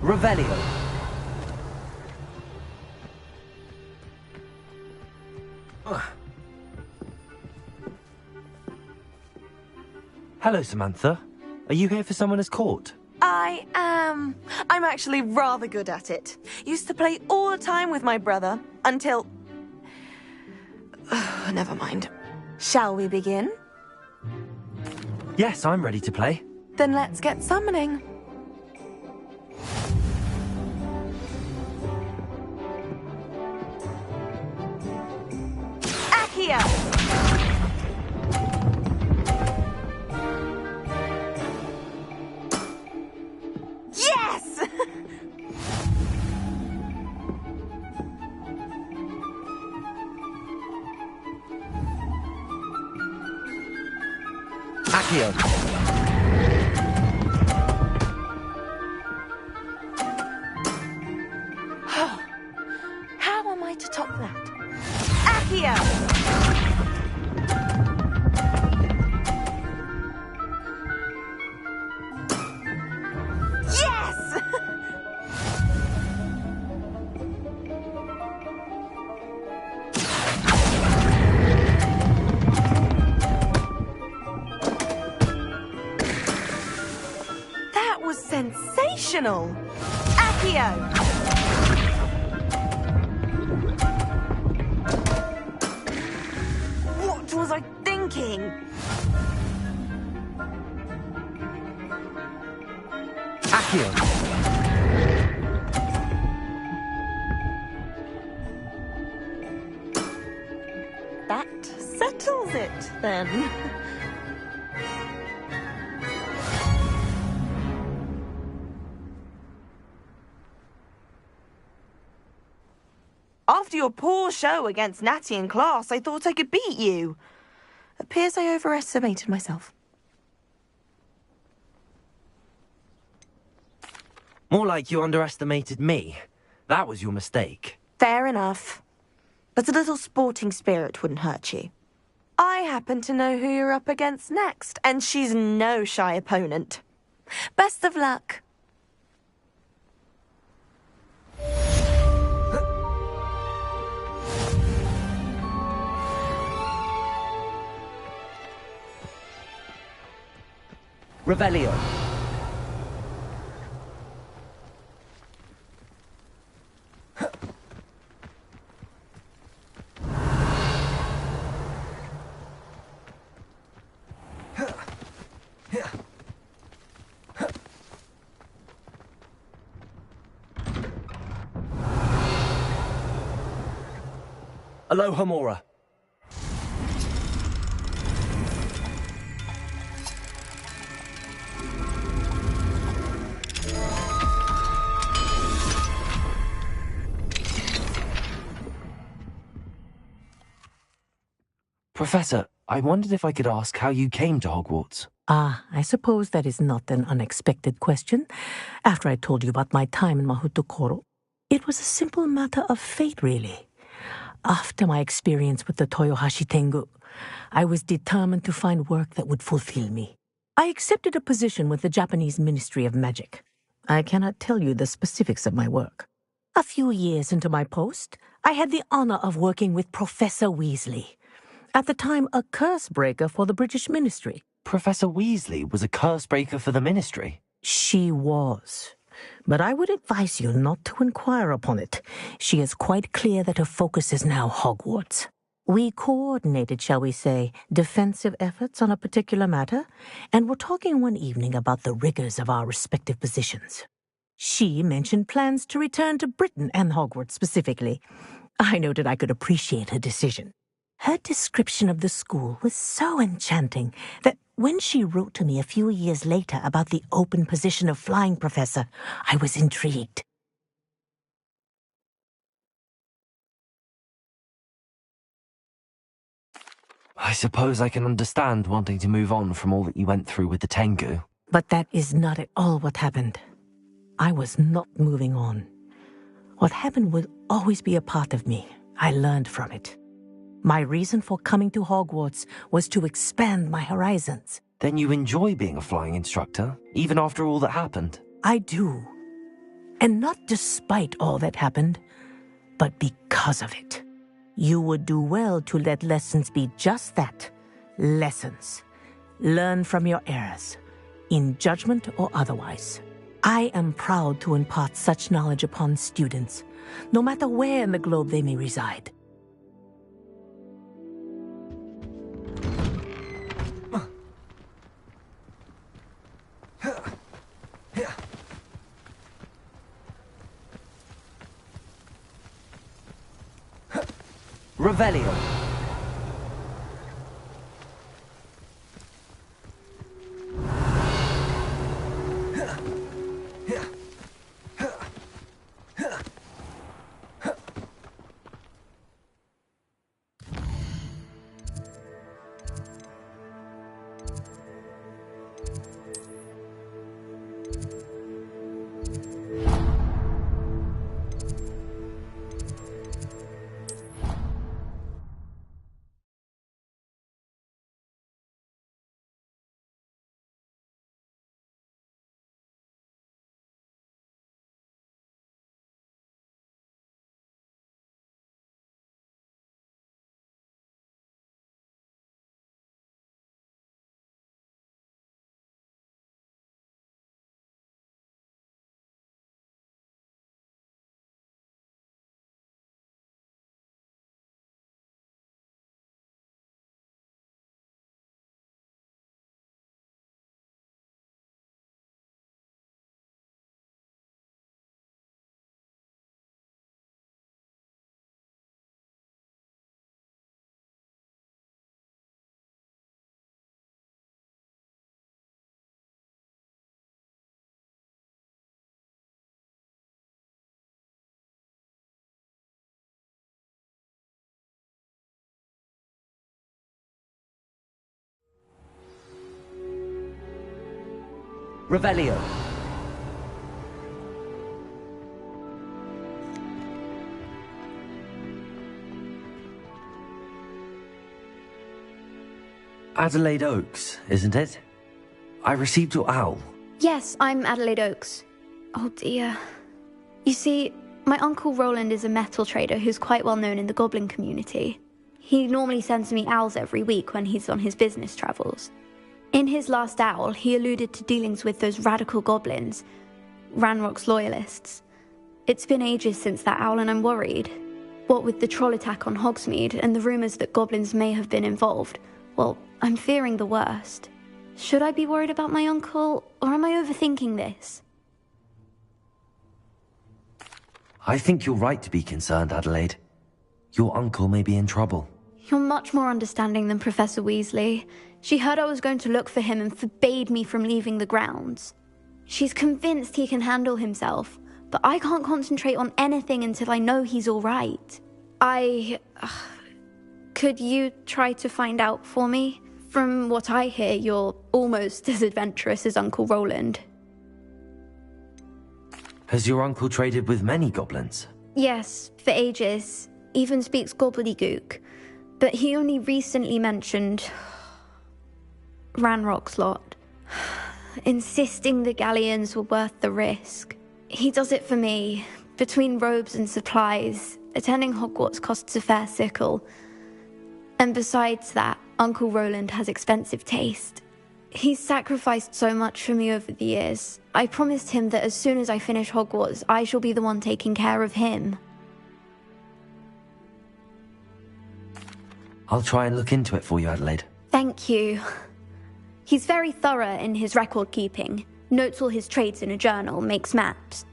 Revelio. Hello, Samantha. Are you here for Summoner's Court? I am. I'm actually rather good at it. Used to play all the time with my brother, until... Never mind. Shall we begin? Yes, I'm ready to play. Then let's get summoning. Accio! Yes! Accio. How am I to top that? Accio! Yes! That was sensational! Accio! What was I thinking? Accio. That settles it, then. After your poor show against Natty in class, I thought I could beat you. Appears I overestimated myself. More like you underestimated me. That was your mistake. Fair enough. But a little sporting spirit wouldn't hurt you. I happen to know who you're up against next, and she's no shy opponent. Best of luck. Revelio. Aloha Mora. Professor, I wondered if I could ask how you came to Hogwarts. I suppose that is not an unexpected question, after I told you about my time in Mahutokoro. It was a simple matter of fate, really. After my experience with the Toyohashi Tengu, I was determined to find work that would fulfill me. I accepted a position with the Japanese Ministry of Magic. I cannot tell you the specifics of my work. A few years into my post, I had the honor of working with Professor Weasley, at the time a curse breaker for the British Ministry. Professor Weasley was a curse breaker for the Ministry? She was. But I would advise you not to inquire upon it. She is quite clear that her focus is now Hogwarts. We coordinated, shall we say, defensive efforts on a particular matter, and were talking one evening about the rigors of our respective positions. She mentioned plans to return to Britain and Hogwarts specifically. I noted I could appreciate her decision. Her description of the school was so enchanting that when she wrote to me a few years later about the open position of flying professor, I was intrigued. I suppose I can understand wanting to move on from all that you went through with the Tengu. But that is not at all what happened. I was not moving on. What happened would always be a part of me. I learned from it. My reason for coming to Hogwarts was to expand my horizons. Then you enjoy being a flying instructor, even after all that happened? I do. And not despite all that happened, but because of it. You would do well to let lessons be just that, lessons. Learn from your errors, in judgment or otherwise. I am proud to impart such knowledge upon students, no matter where in the globe they may reside. Revelio. Revelio. Adelaide Oaks, isn't it? I received your owl. Yes, I'm Adelaide Oaks. Oh dear. You see, my Uncle Roland is a metal trader who's quite well known in the goblin community. He normally sends me owls every week when he's on his business travels. In his last owl, he alluded to dealings with those radical goblins, Ranrock's loyalists. It's been ages since that owl and I'm worried. What with the troll attack on Hogsmeade and the rumours that goblins may have been involved, well, I'm fearing the worst. Should I be worried about my uncle, or am I overthinking this? I think you're right to be concerned, Adelaide. Your uncle may be in trouble. You're much more understanding than Professor Weasley. She heard I was going to look for him and forbade me from leaving the grounds. She's convinced he can handle himself, but I can't concentrate on anything until I know he's all right. Could you try to find out for me? From what I hear, you're almost as adventurous as Uncle Roland. Has your uncle traded with many goblins? Yes, for ages. Even speaks gobbledygook. But he only recently mentioned Ranrock's lot, insisting the galleons were worth the risk. He does it for me. Between robes and supplies, attending Hogwarts costs a fair sickle. And besides that, Uncle Roland has expensive taste. He's sacrificed so much for me over the years. I promised him that as soon as I finish Hogwarts, I shall be the one taking care of him. I'll try and look into it for you, Adelaide. Thank you. He's very thorough in his record keeping, notes all his trades in a journal, makes maps.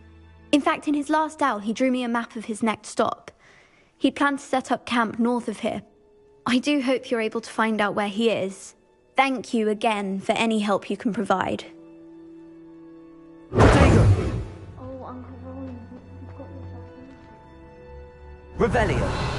In fact, in his last owl, he drew me a map of his next stop. He planned to set up camp north of here. I do hope you're able to find out where he is. Thank you again for any help you can provide. Protego! Oh, Uncle Roland, you've got yourself. Revelio!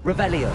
Revelio.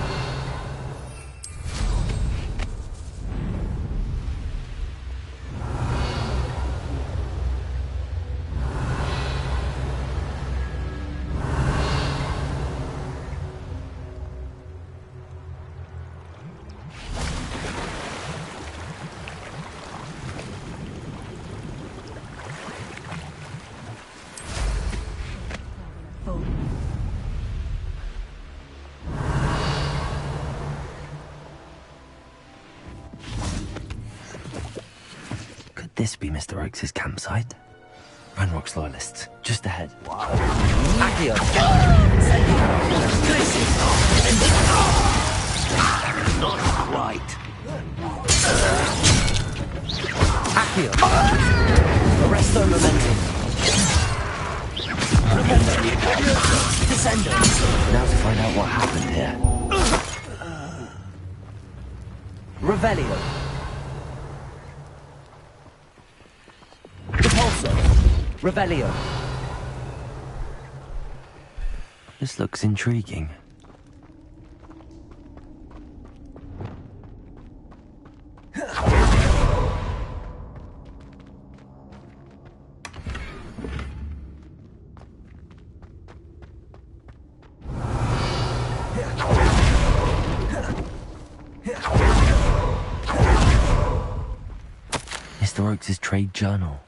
Could this be Mr. Oakes' campsite? Ranrock's loyalists, just ahead. Accio! Not quite. Accio! Arresto momentum. Descendo! Now to find out what happened here. Revelio! Repulso! Revelio! This looks intriguing. Mr. Oakes' trade journal.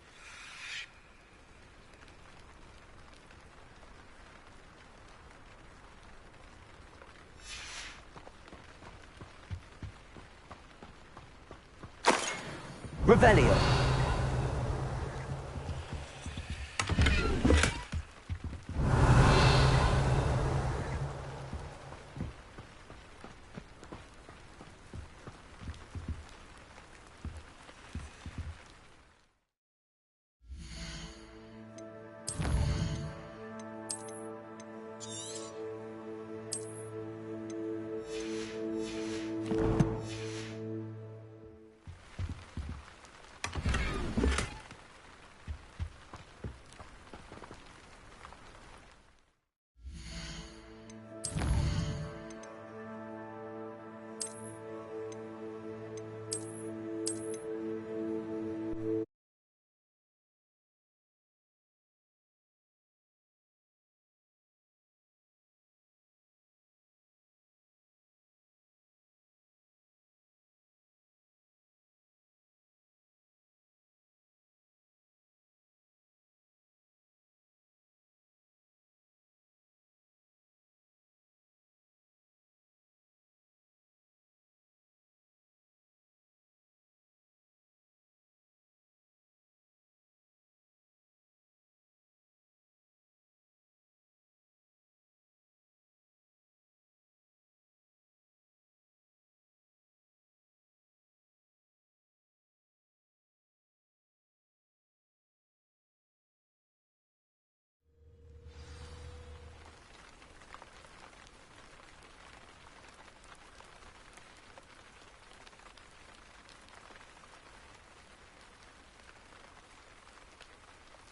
Revelio!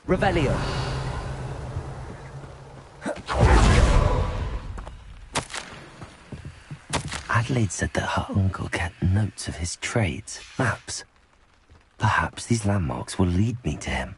Revelio! Adelaide said that her uncle kept notes of his trades, maps. Perhaps these landmarks will lead me to him.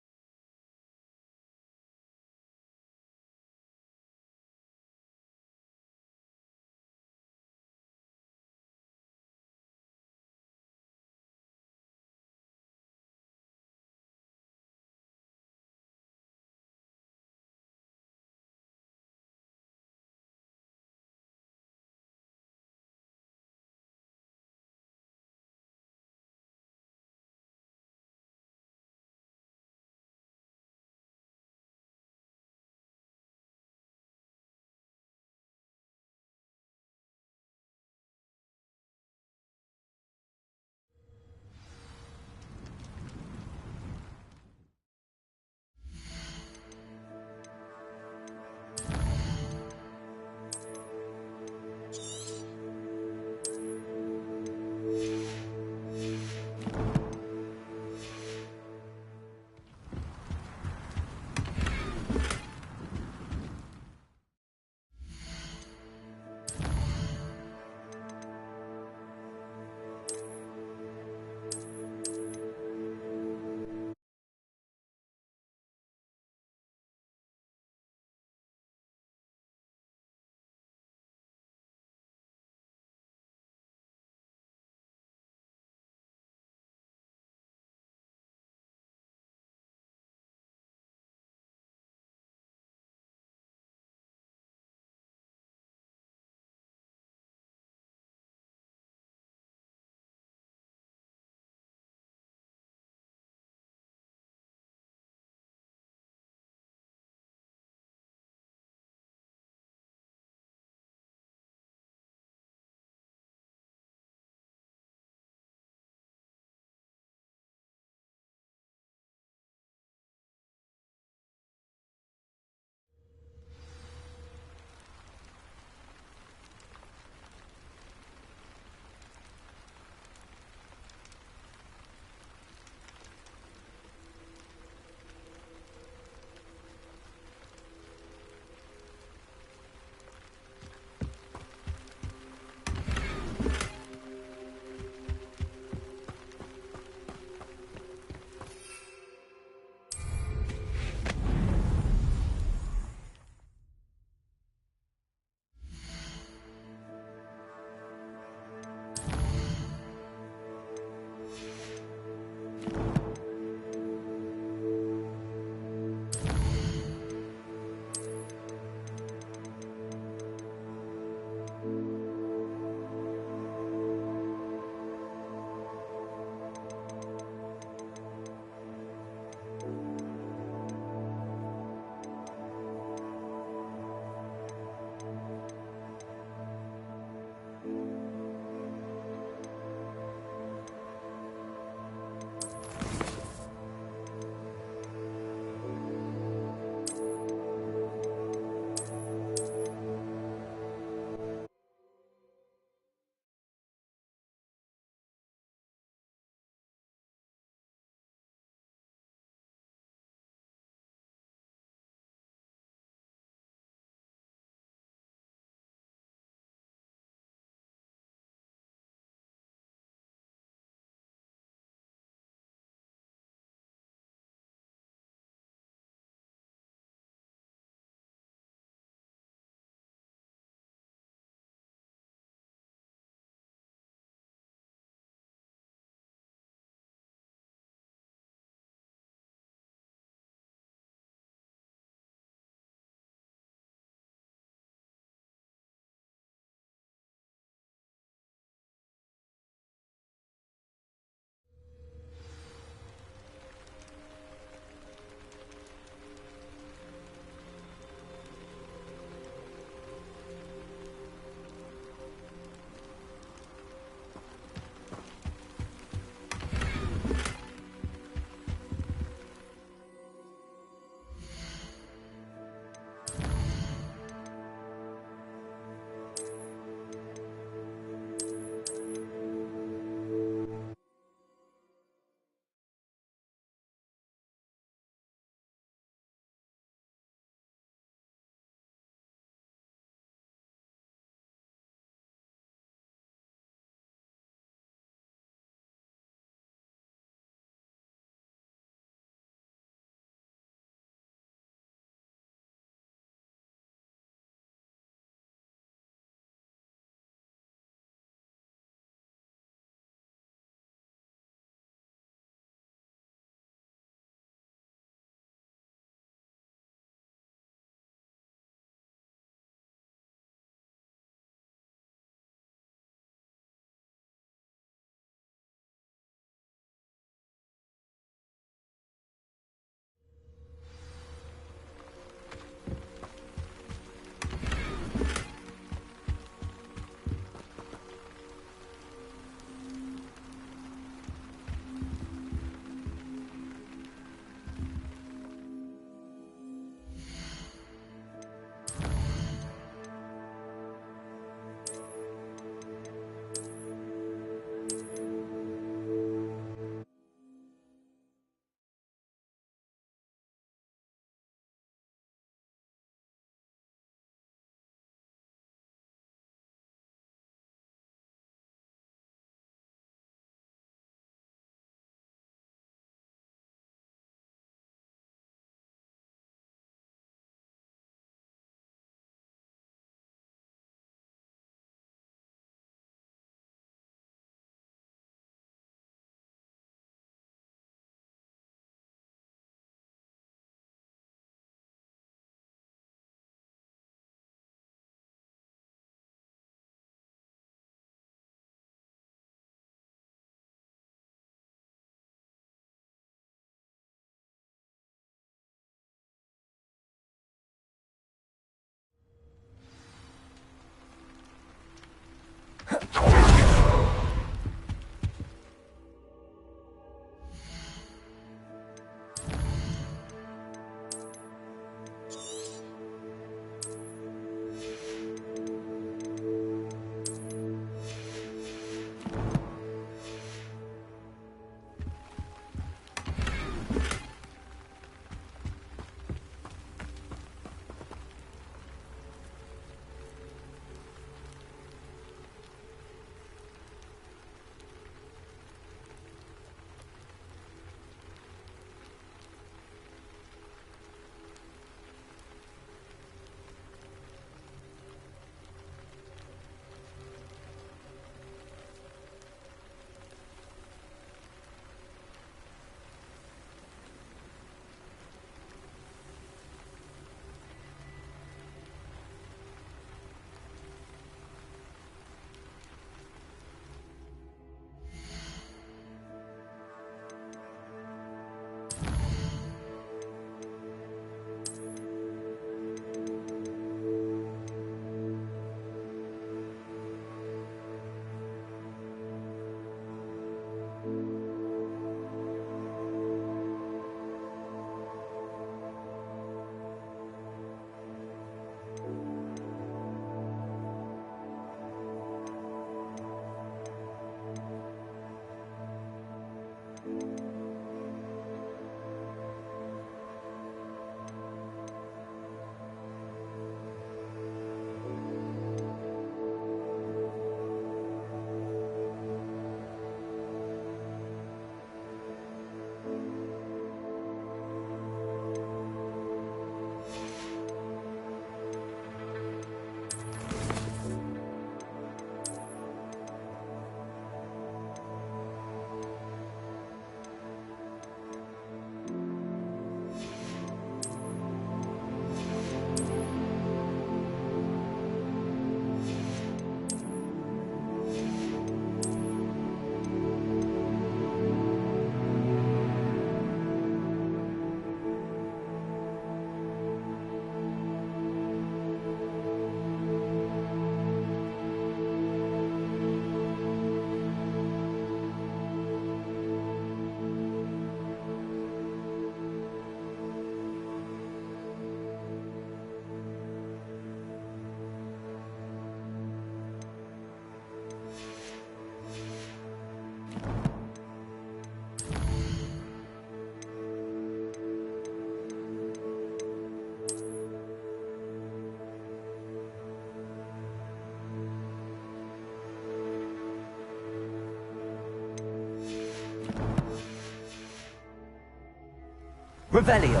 Revelio.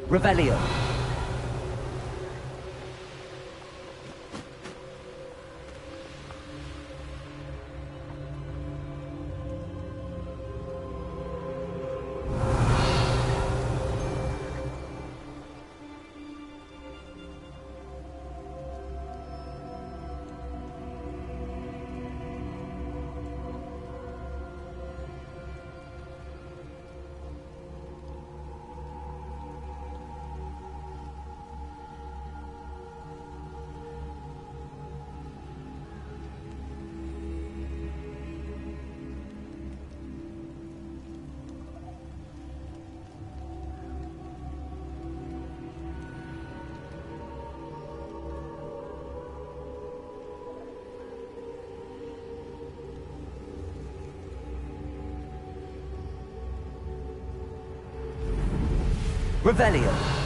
Revelio. Revelio.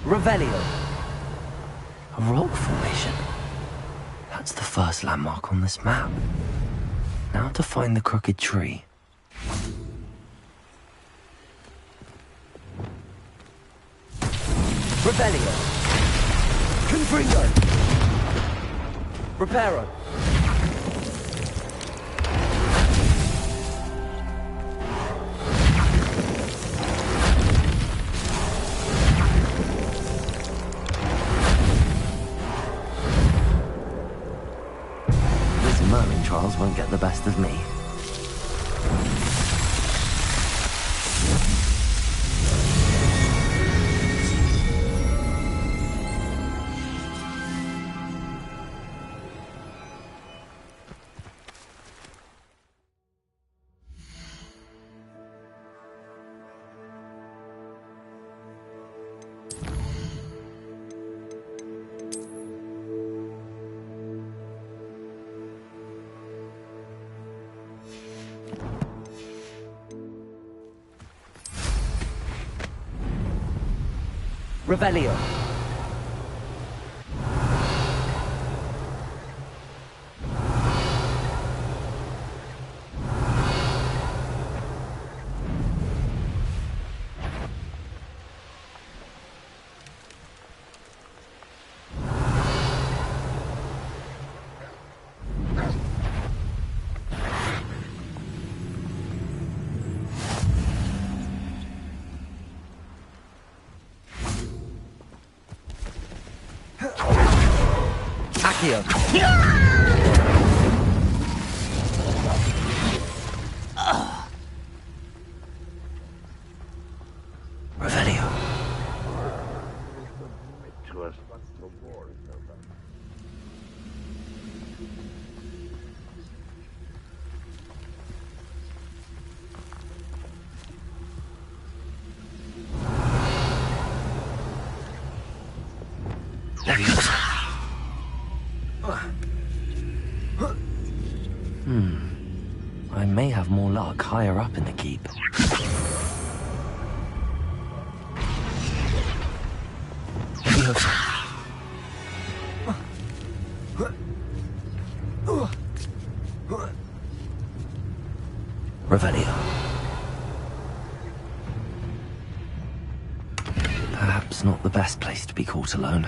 Revelio. A rock formation. That's the first landmark on this map. Now to find the crooked tree. Revelio. Confringo. Reparo. Merlin trials won't get the best of me. Revelio. Accio. Revelio. I may have more luck higher up in the keep. Revelio. Perhaps not the best place to be caught alone.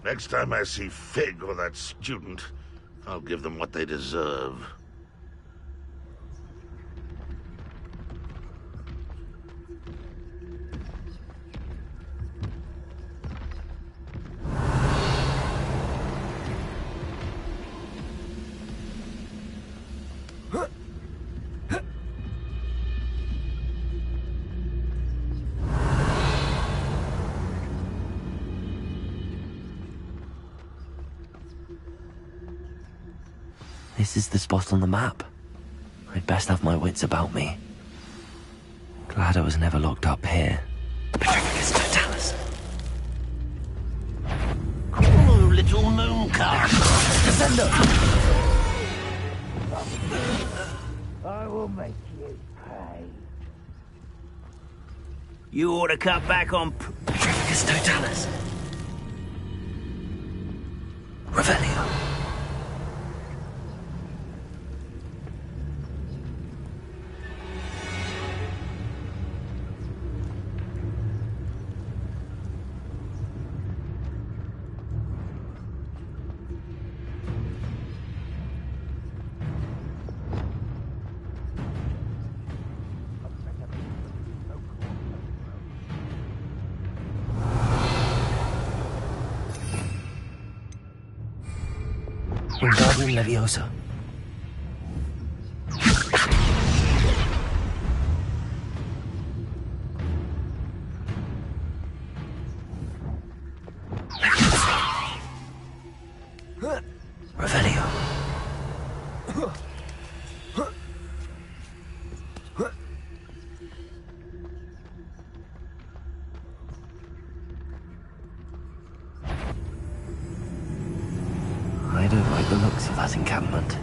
Next time I see Fig or that student, I'll give them what they deserve. This is the spot on the map. I'd best have my wits about me. Glad I was never locked up here. Petrificus totalis. Oh, little mooncalf. Descendo! I will make you pay. You ought to cut back on Petrificus totalis. Revelio. Wingardium Leviosa. Revelio. I don't like the looks of that encampment.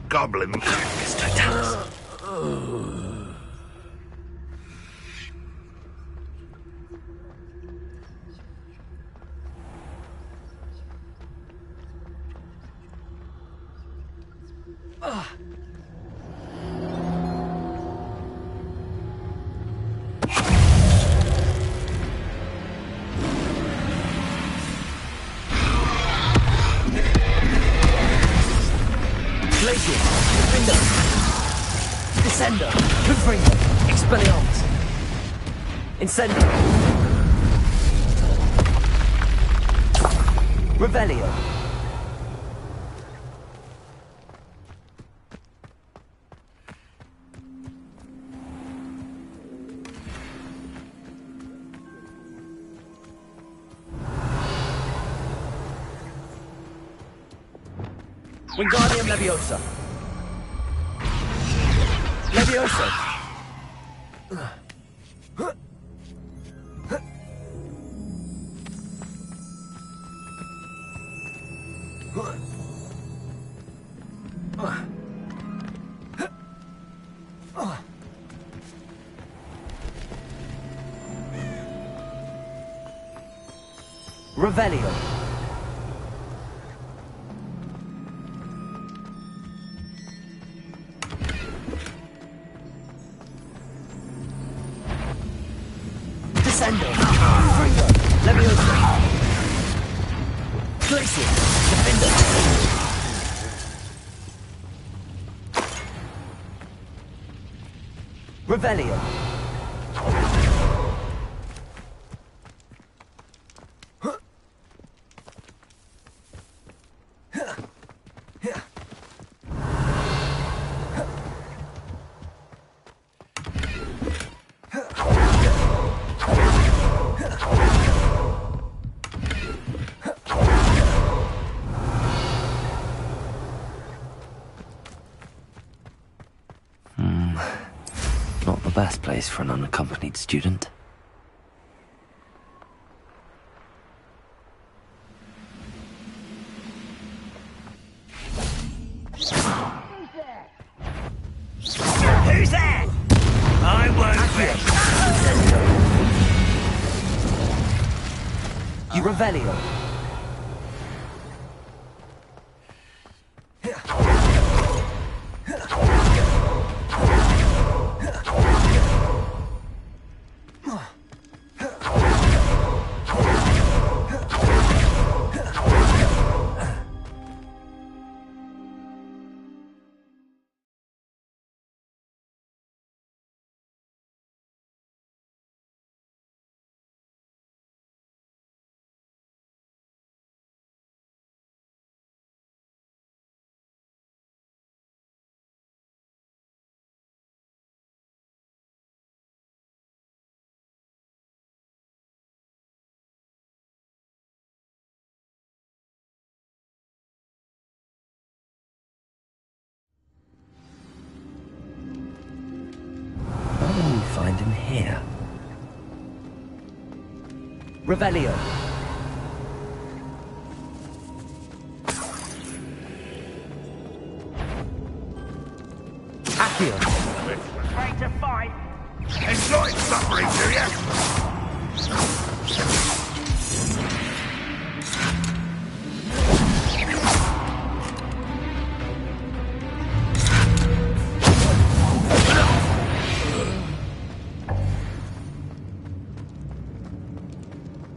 Goblin. Totalis. Glacier, Defender, Descender, Confringo, Expelliarmus, Incendio, Revelio. Wingardium Leviosa. Leviosa. Revelio. Descendo, Confringo, Leviosa, Glacier, Defender, Revelio. best place for an unaccompanied student. Who's there? I won't be. Revelio. What will we find in here? Revelio. Accio. Afraid to fight? Enjoy suffering, do you?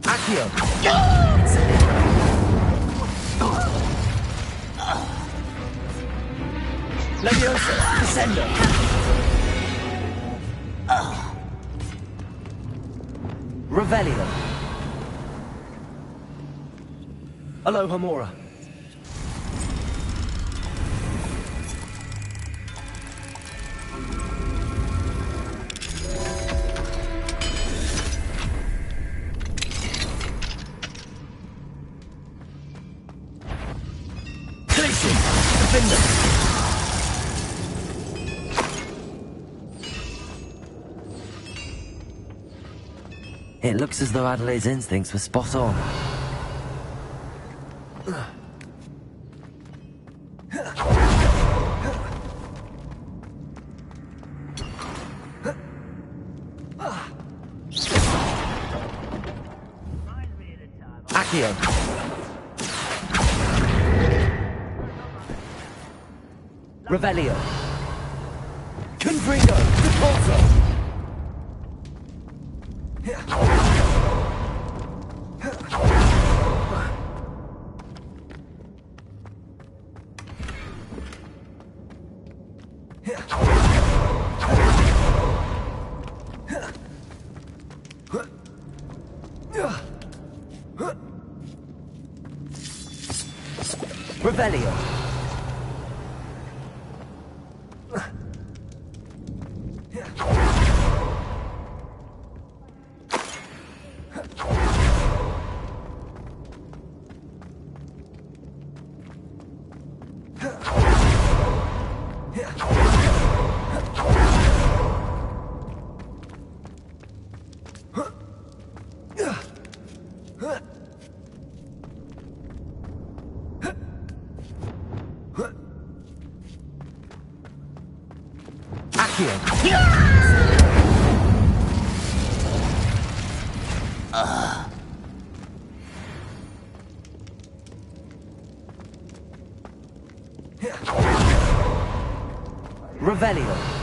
Accio. Leviosa. Descendo. Revelio. Aloha Mora. It looks as though Adelaide's instincts were spot on. Accio. Revelio. Confringo. Repulso. Revelio. Revelio.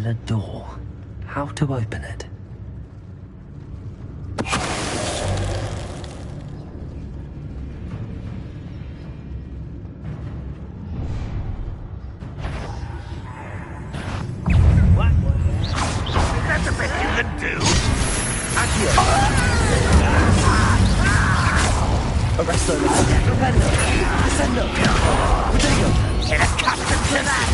circular door. How to open it? That's the best you can do. Accio. Arresto. Rependo. Descendo. Rodrigo. Get accustomed to that.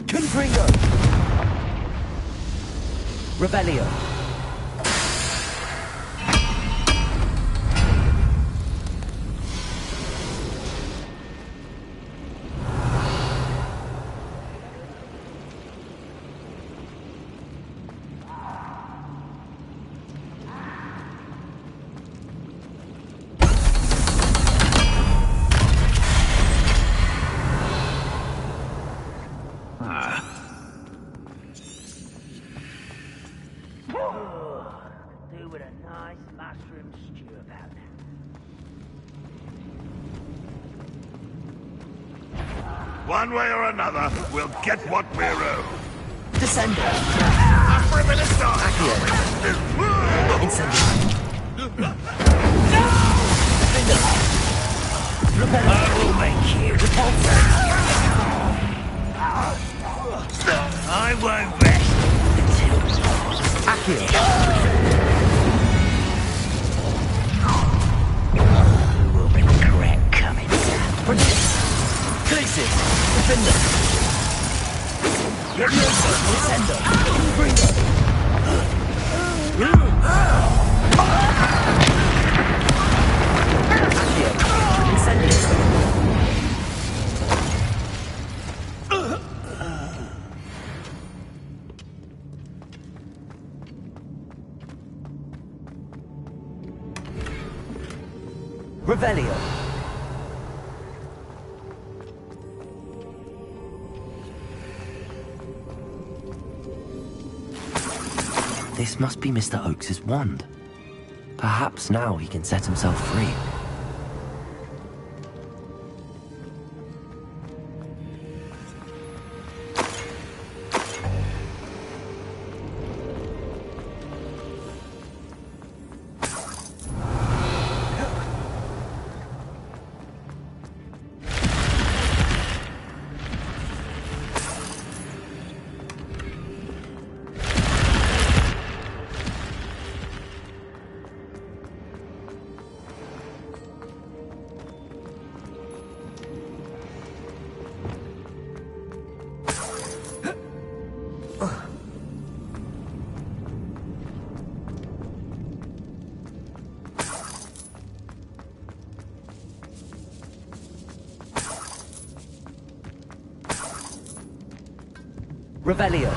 Confringo. Revelio. Do with a nice mushroom stew about that. One way or another, we'll get what we're owed. Descendo. For a minute, Accio. Incendio. Repello. I will make you. Repulsor. I won't rest until... Accio. You will regret coming, sir. Crisis. Defender. Levioso. Descendo. Confringo. Accio. Incendio. Revelio. This must be Mr. Oakes's wand. Perhaps now he can set himself free. Revelio.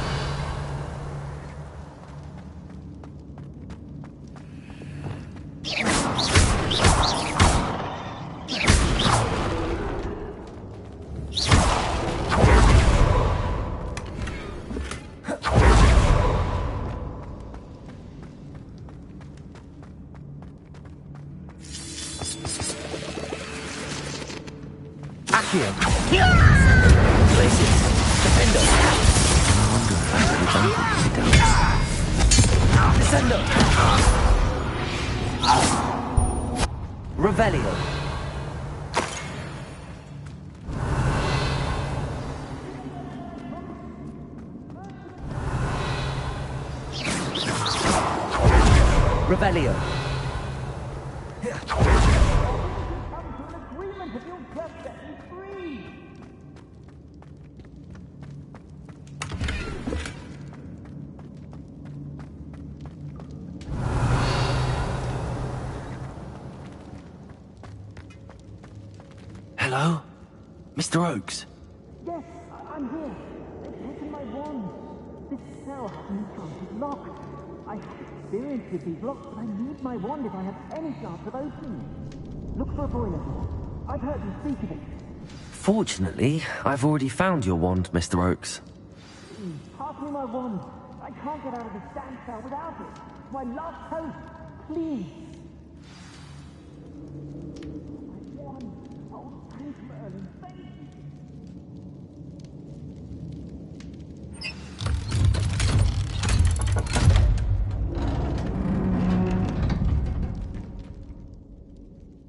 Accio. Places. Defendo. Descendo. Revelio. Revelio. Hello? Mr. Oakes. Yes, I'm here. They've taken my wand. This cell has an enchanted lock. I have experience with these locks, but I need my wand if I have any chance of opening it. Look for a boiler door. I've heard you speak of it. Fortunately, I've already found your wand, Mr. Oakes. Please, pass me my wand. I can't get out of this damn cell without it. My last hope. Please. My wand. Oh, thank Merlin. Thank you.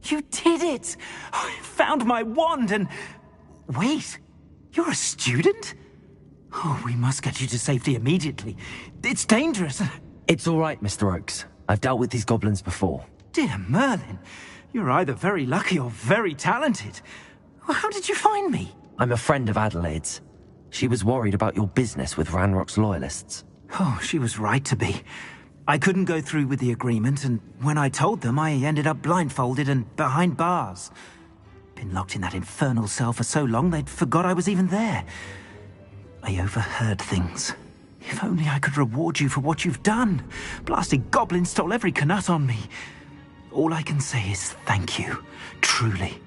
You did it! I found my wand and... Wait, you're a student? Oh, we must get you to safety immediately. It's dangerous. It's all right, Mr. Oakes. I've dealt with these goblins before. Dear Merlin, you're either very lucky or very talented. How did you find me? I'm a friend of Adelaide's. She was worried about your business with Ranrock's loyalists. Oh, she was right to be. I couldn't go through with the agreement, and when I told them, I ended up blindfolded and behind bars. Been locked in that infernal cell for so long, they'd forgot I was even there. I overheard things. If only I could reward you for what you've done. Blasted goblin stole every canut on me. All I can say is thank you, truly.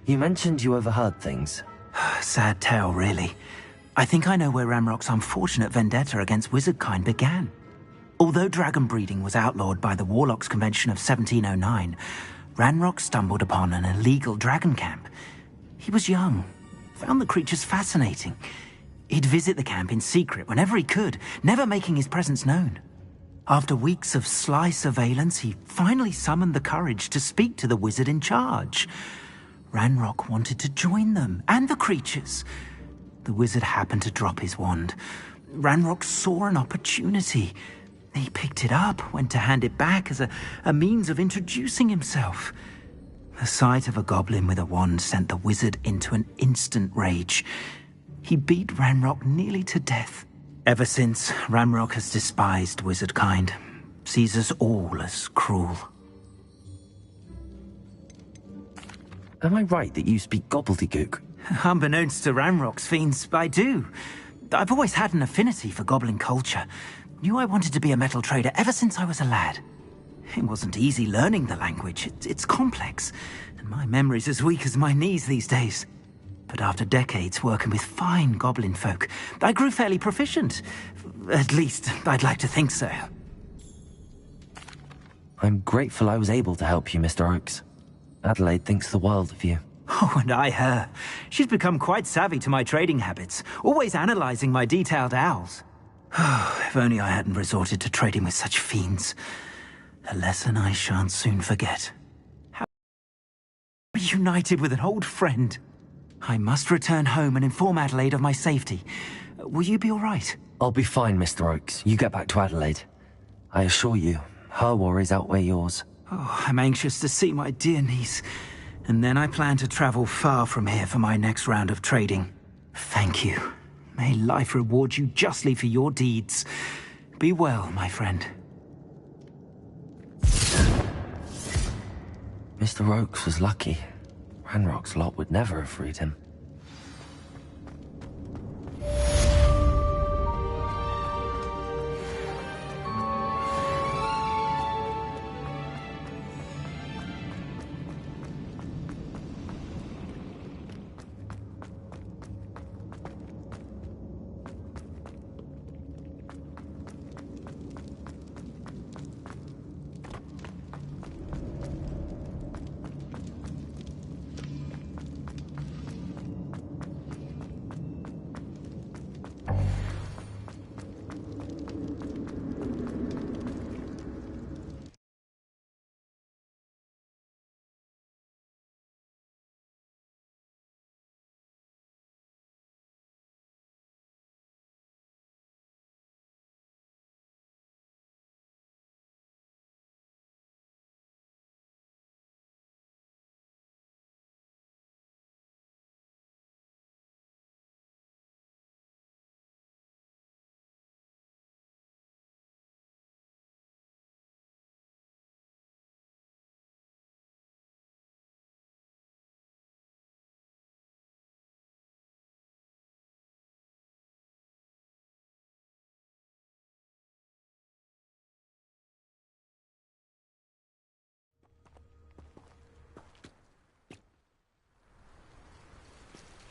You mentioned you overheard things. Sad tale, really. I think I know where Ranrock's unfortunate vendetta against wizardkind began. Although dragon breeding was outlawed by the Warlocks Convention of 1709, Ranrock stumbled upon an illegal dragon camp. He was young, found the creatures fascinating. He'd visit the camp in secret whenever he could, never making his presence known. After weeks of sly surveillance, he finally summoned the courage to speak to the wizard in charge. Ranrock wanted to join them, and the creatures. The wizard happened to drop his wand. Ranrock saw an opportunity. He picked it up, went to hand it back as a means of introducing himself. The sight of a goblin with a wand sent the wizard into an instant rage. He beat Ranrock nearly to death. Ever since, Ranrock has despised wizardkind, sees us all as cruel. Am I right that you speak gobbledygook? Unbeknownst to Ranrock's fiends, I do. I've always had an affinity for goblin culture. Knew I wanted to be a metal trader ever since I was a lad. It wasn't easy learning the language. It's complex, and my memory's as weak as my knees these days. But after decades working with fine goblin folk, I grew fairly proficient. At least, I'd like to think so. I'm grateful I was able to help you, Mr. Oakes. Adelaide thinks the world of you. Oh, and I her. She's become quite savvy to my trading habits, always analyzing my detailed owls. If only I hadn't resorted to trading with such fiends. A lesson I shan't soon forget. How reunited with an old friend. I must return home and inform Adelaide of my safety. Will you be all right? I'll be fine, Mr. Oakes. You get back to Adelaide. I assure you, her worries outweigh yours. Oh, I'm anxious to see my dear niece. And then I plan to travel far from here for my next round of trading. Thank you. May life reward you justly for your deeds. Be well, my friend. Mr. Oakes was lucky. Ranrock's lot would never have freed him.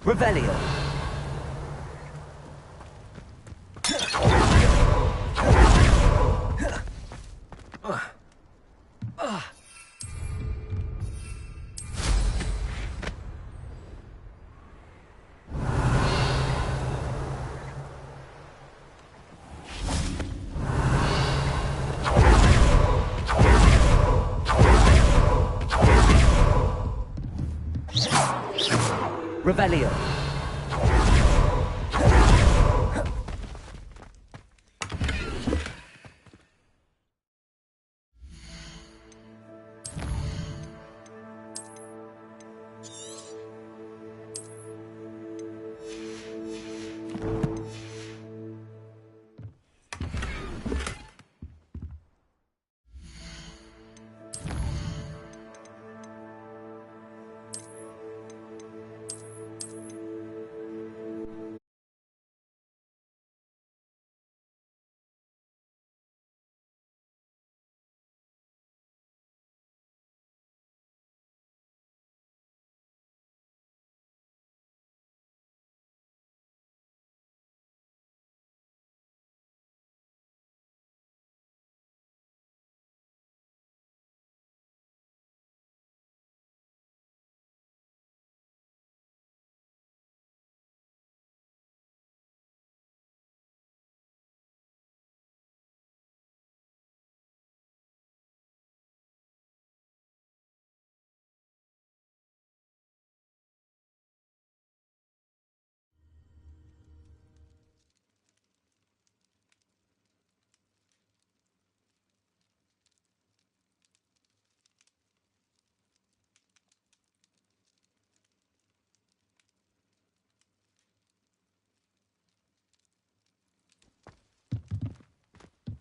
Revelio. Revelio.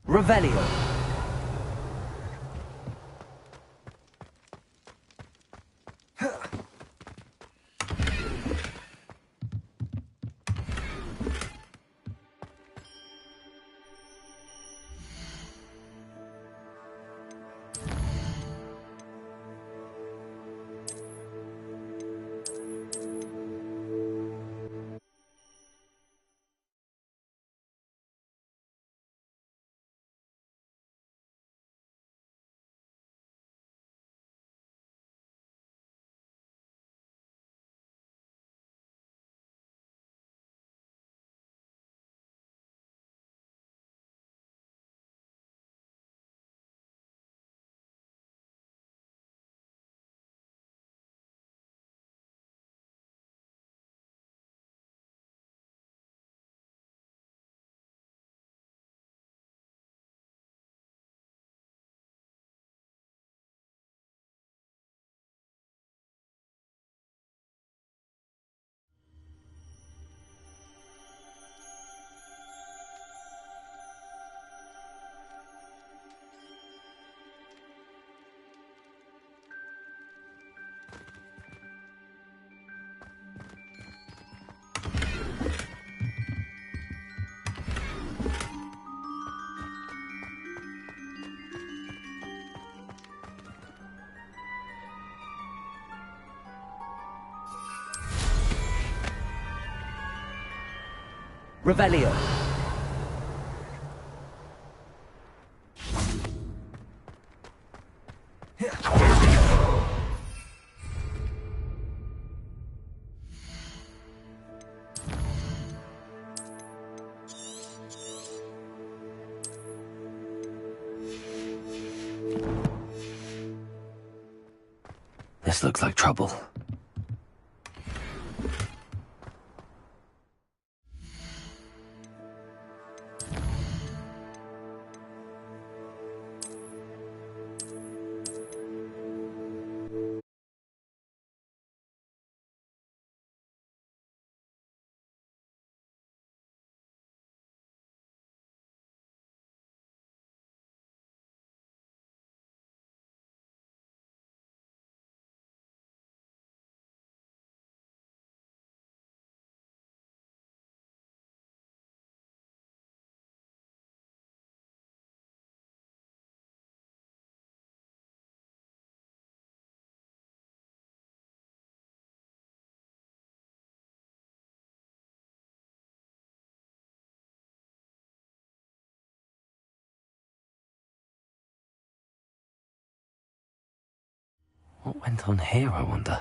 Revelio. Revelio. This looks like trouble. What went on here, I wonder?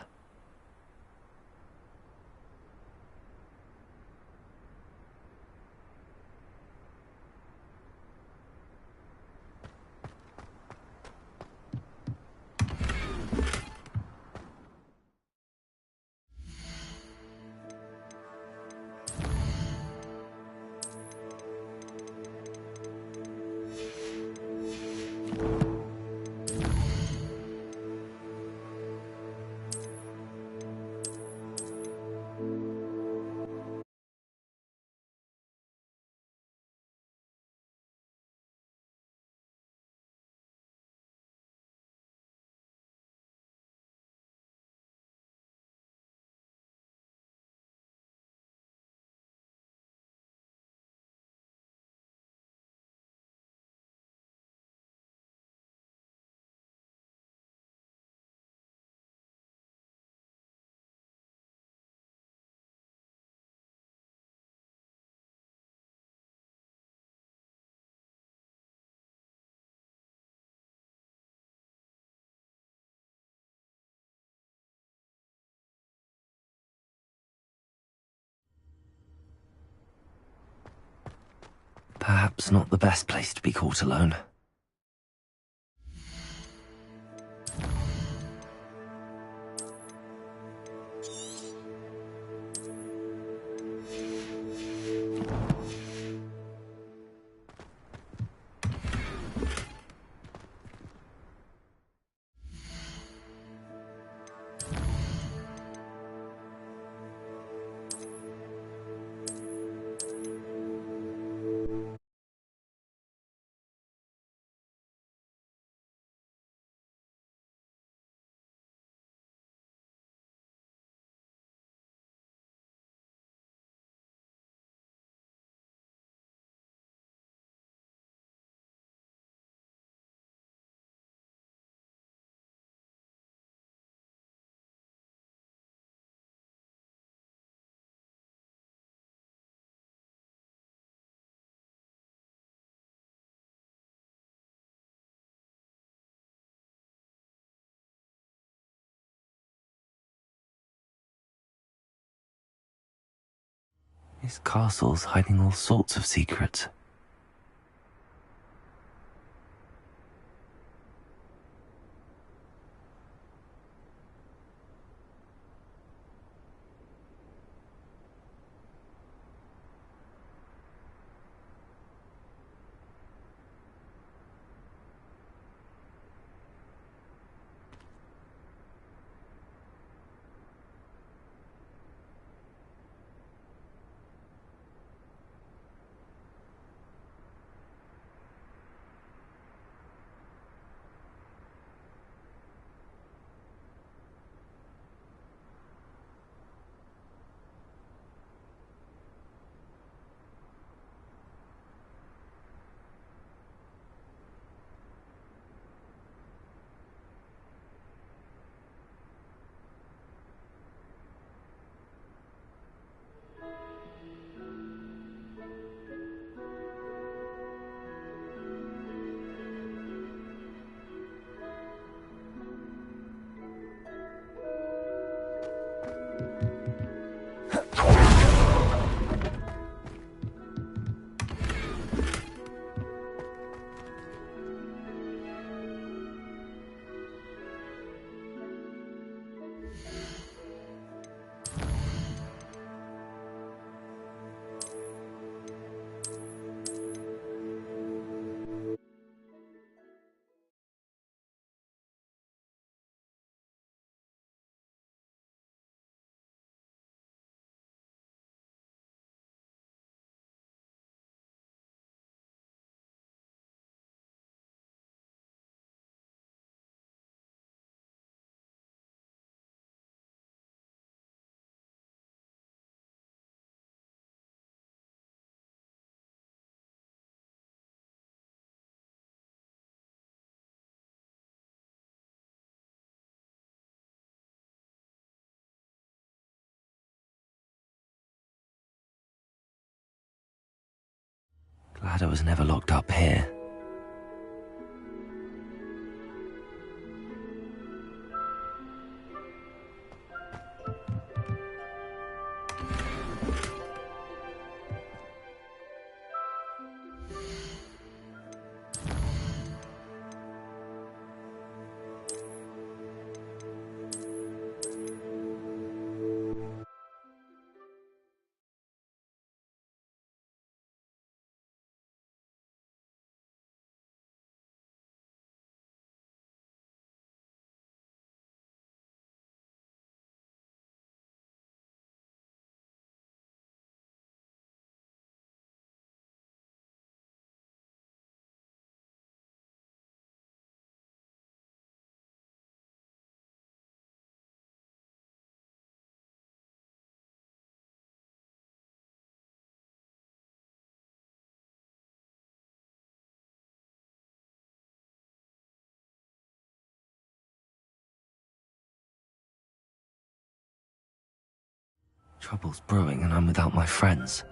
Perhaps not the best place to be caught alone. This castle's hiding all sorts of secrets. Glad I was never locked up here. Trouble's brewing and I'm without my friends.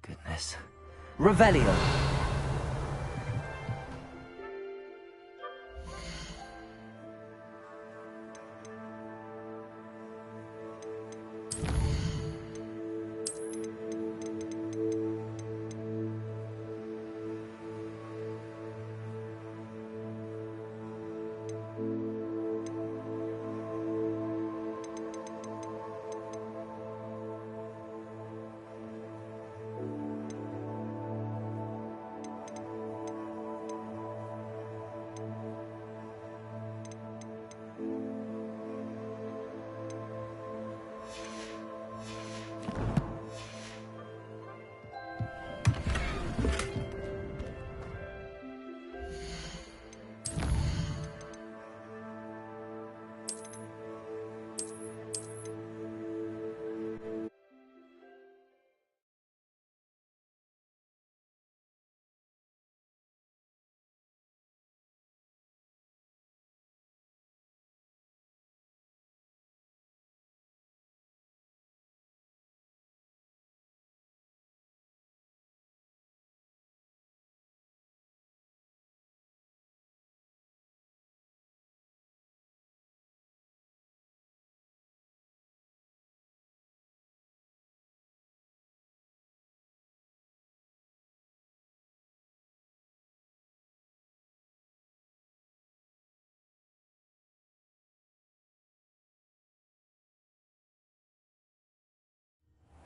Goodness. Revelio.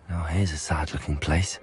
Now here's a sad-looking place.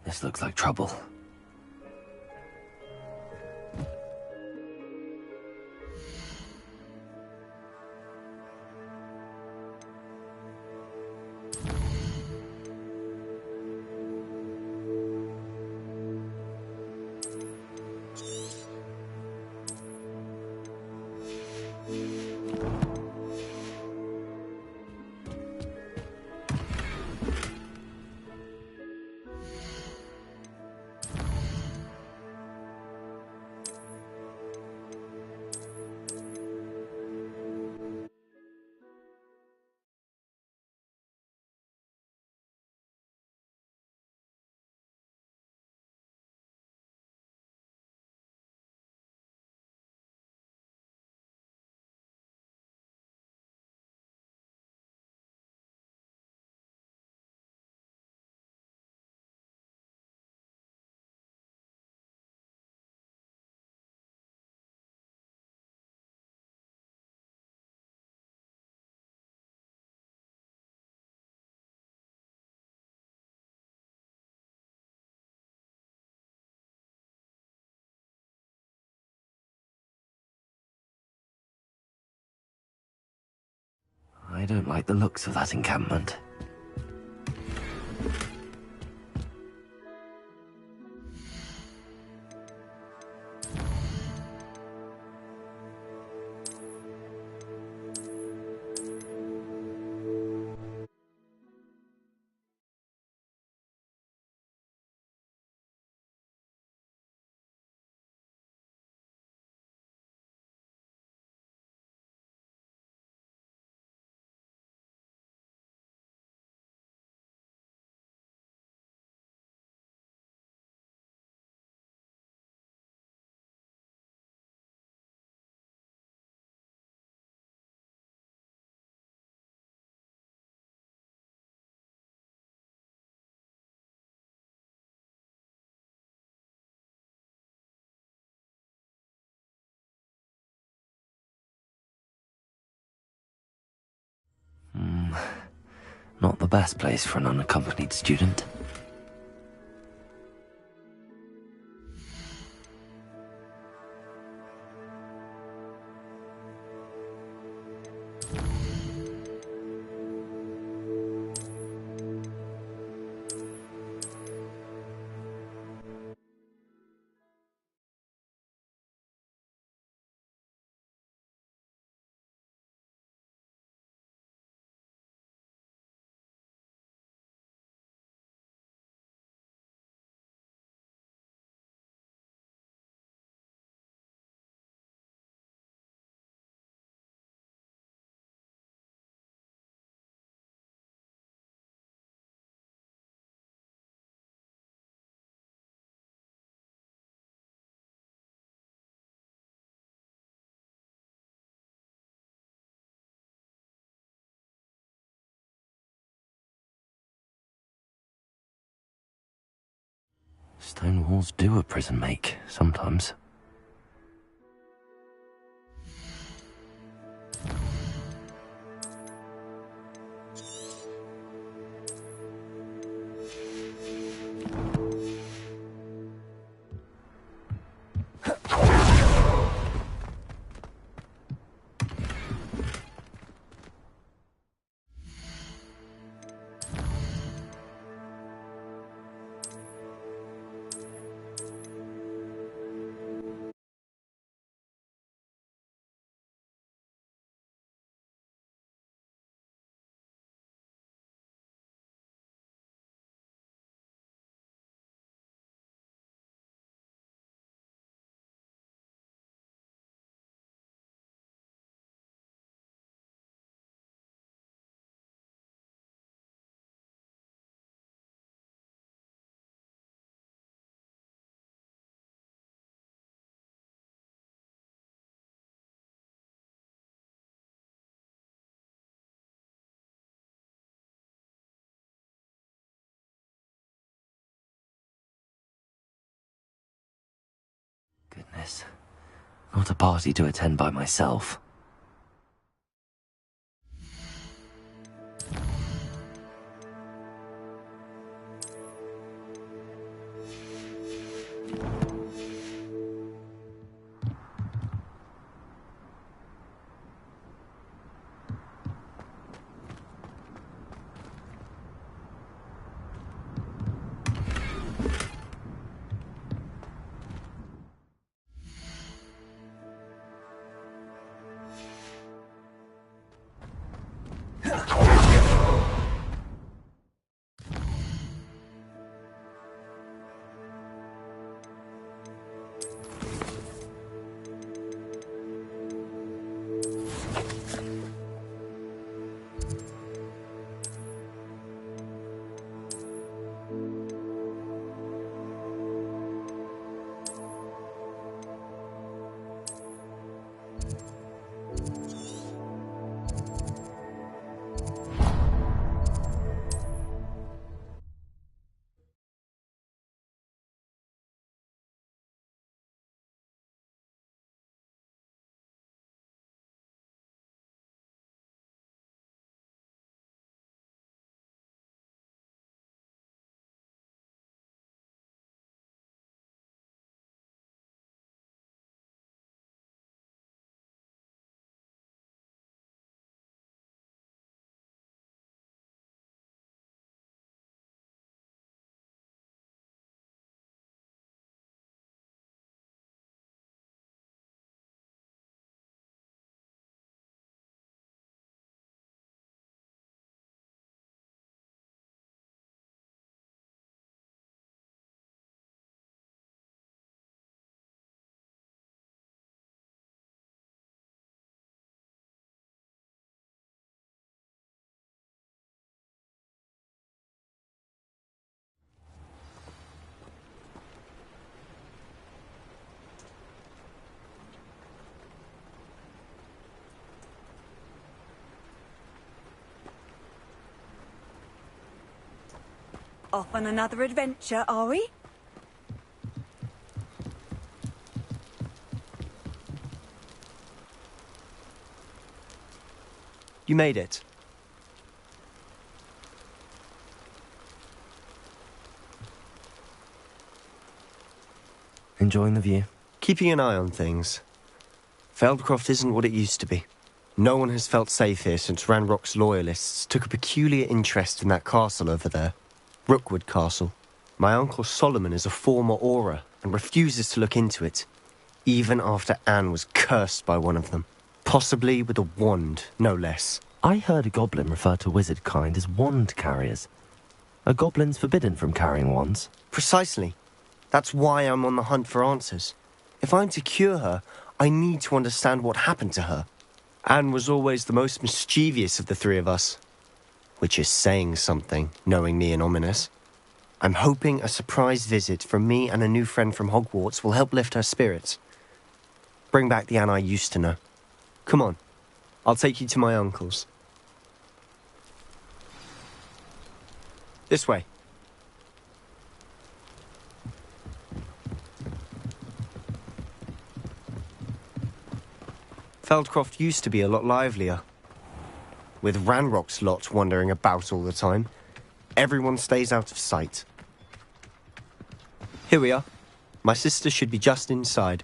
This looks like trouble. I don't like the looks of that encampment. Not the best place for an unaccompanied student. Stone walls do a prison make, sometimes. Goodness. Not a party to attend by myself. Off on another adventure, are we? You made it. Enjoying the view? Keeping an eye on things. Feldcroft isn't what it used to be. No one has felt safe here since Ranrock's loyalists took a peculiar interest in that castle over there. Rookwood Castle. My uncle Solomon is a former Auror and refuses to look into it, even after Anne was cursed by one of them. Possibly with a wand, no less. I heard a goblin refer to wizard kind as wand carriers. Are goblins forbidden from carrying wands? Precisely. That's why I'm on the hunt for answers. If I'm to cure her, I need to understand what happened to her. Anne was always the most mischievous of the three of us. Which is saying something, knowing me and Ominous. I'm hoping a surprise visit from me and a new friend from Hogwarts will help lift her spirits. Bring back the Anne I used to know. Come on, I'll take you to my uncle's. This way. Feldcroft used to be a lot livelier. With Ranrock's lot wandering about all the time, everyone stays out of sight. Here we are. My sister should be just inside.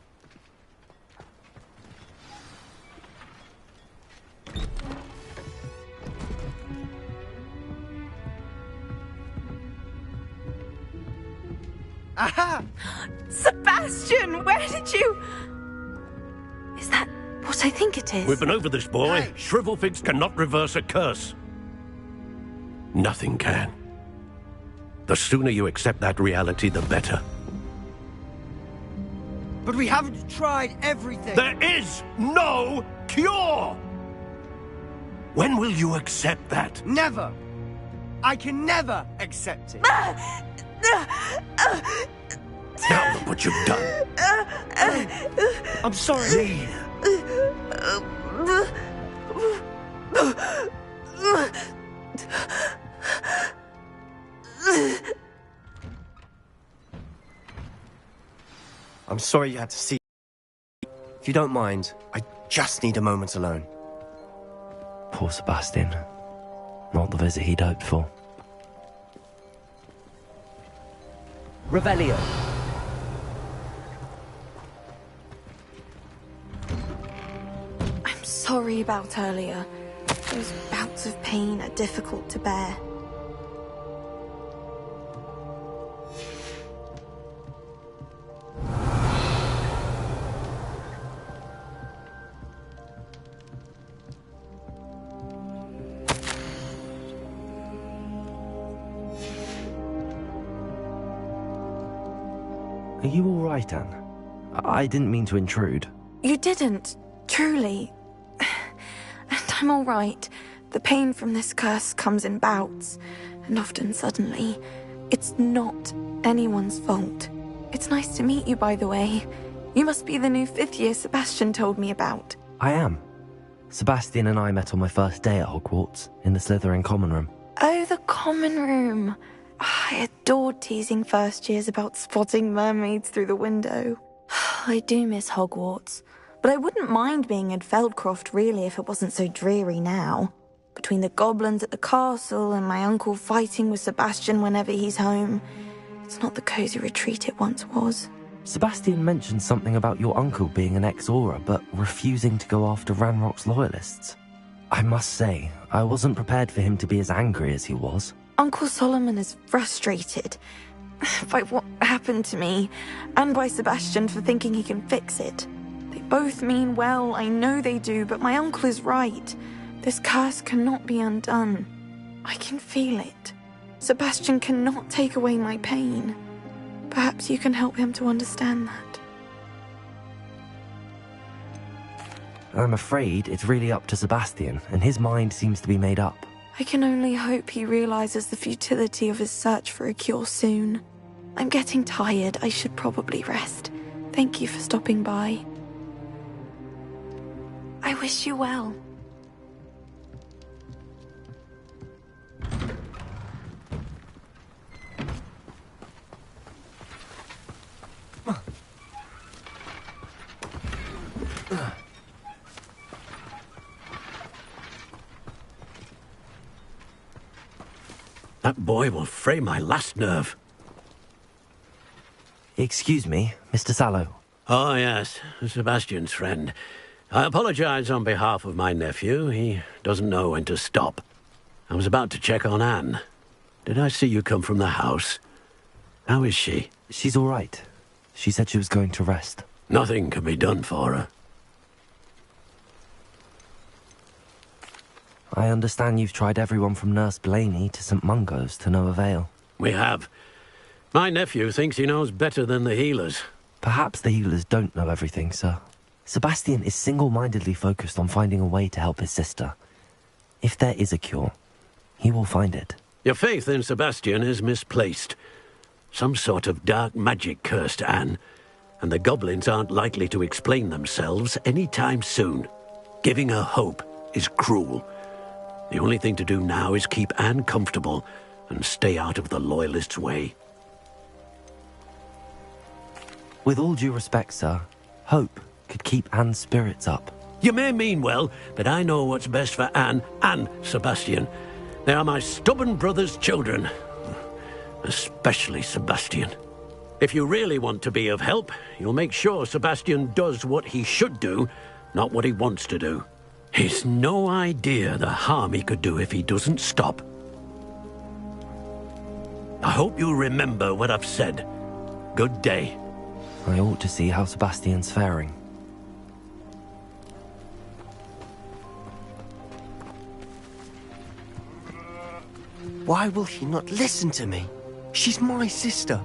Aha! Sebastian, where did you... Is that what I think it is? We've been over this, boy. Hey. Shrivelfigs cannot reverse a curse. Nothing can. The sooner you accept that reality, the better. But we haven't tried everything. There is no cure! When will you accept that? Never! I can never accept it. Now look what you've done. I'm sorry. I'm sorry you had to see. If you don't mind, I just need a moment alone. Poor Sebastian. Not the visit he'd hoped for. Revelio. I'm sorry about earlier. Those bouts of pain are difficult to bear. Are you all right, Anne? I didn't mean to intrude. You didn't, truly. And I'm all right. The pain from this curse comes in bouts, and often suddenly. It's not anyone's fault. It's nice to meet you, by the way. You must be the new 5th year Sebastian told me about. I am. Sebastian and I met on my first day at Hogwarts, in the Slytherin common room. Oh, the common room. I adored teasing first years about spotting mermaids through the window. I do miss Hogwarts, but I wouldn't mind being in Feldcroft really if it wasn't so dreary now. Between the goblins at the castle and my uncle fighting with Sebastian whenever he's home, it's not the cozy retreat it once was. Sebastian mentioned something about your uncle being an ex-Auror, but refusing to go after Ranrock's loyalists. I must say, I wasn't prepared for him to be as angry as he was. Uncle Solomon is frustrated by what happened to me, and by Sebastian for thinking he can fix it. They both mean well, I know they do, but my uncle is right. This curse cannot be undone. I can feel it. Sebastian cannot take away my pain. Perhaps you can help him to understand that. I'm afraid it's really up to Sebastian, and his mind seems to be made up. I can only hope he realizes the futility of his search for a cure soon. I'm getting tired. I should probably rest. Thank you for stopping by. I wish you well. That boy will fray my last nerve. Excuse me, Mr. Sallow. Oh, yes, Sebastian's friend. I apologize on behalf of my nephew. He doesn't know when to stop. I was about to check on Anne. Did I see you come from the house? How is she? She's all right. She said she was going to rest. Nothing can be done for her. I understand you've tried everyone from Nurse Blaney to St. Mungo's to no avail. We have. My nephew thinks he knows better than the healers. Perhaps the healers don't know everything, sir. Sebastian is single-mindedly focused on finding a way to help his sister. If there is a cure, he will find it. Your faith in Sebastian is misplaced. Some sort of dark magic cursed Anne, and the goblins aren't likely to explain themselves any time soon. Giving her hope is cruel. The only thing to do now is keep Anne comfortable and stay out of the Loyalists' way. With all due respect, sir, hope could keep Anne's spirits up. You may mean well, but I know what's best for Anne and Sebastian. They are my stubborn brother's children. Especially Sebastian. If you really want to be of help, you'll make sure Sebastian does what he should do, not what he wants to do. He's no idea the harm he could do if he doesn't stop. I hope you'll remember what I've said. Good day. I ought to see how Sebastian's faring. Why will he not listen to me? She's my sister.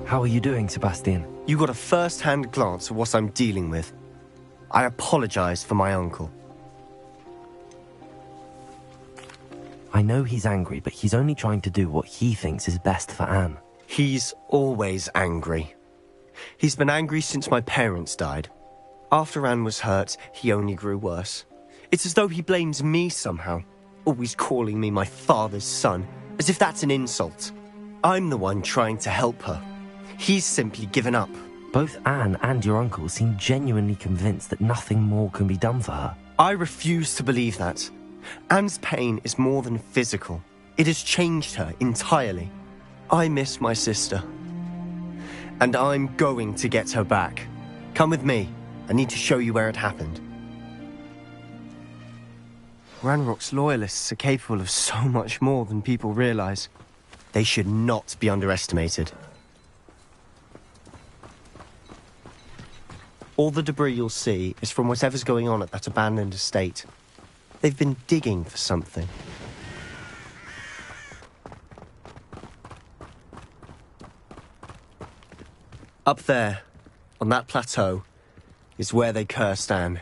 How are you doing, Sebastian? You got a first-hand glance at what I'm dealing with. I apologize for my uncle. I know he's angry, but he's only trying to do what he thinks is best for Anne. He's always angry. He's been angry since my parents died. After Anne was hurt, he only grew worse. It's as though he blames me somehow, always calling me my father's son, as if that's an insult. I'm the one trying to help her. He's simply given up. Both Anne and your uncle seem genuinely convinced that nothing more can be done for her. I refuse to believe that. Anne's pain is more than physical. It has changed her entirely. I miss my sister. And I'm going to get her back. Come with me. I need to show you where it happened. Ranrock's loyalists are capable of so much more than people realize. They should not be underestimated. All the debris you'll see is from whatever's going on at that abandoned estate. They've been digging for something. Up there, on that plateau, is where they cursed Anne.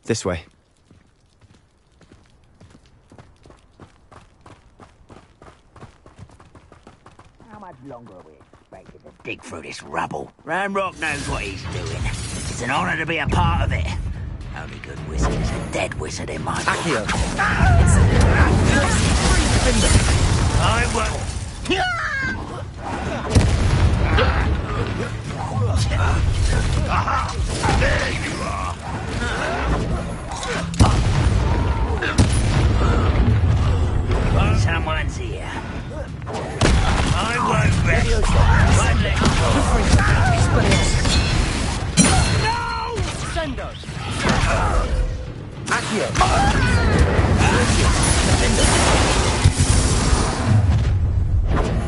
This way. How much longer are we expected to dig through this rubble? Ranrock knows what he's doing. It's an honor to be a part of it. Only good wizard is a dead wizard in my book. Accio! I won't. Aha! There you are! Someone's here. I won't rest. Won't let go. No! Send us! Accio!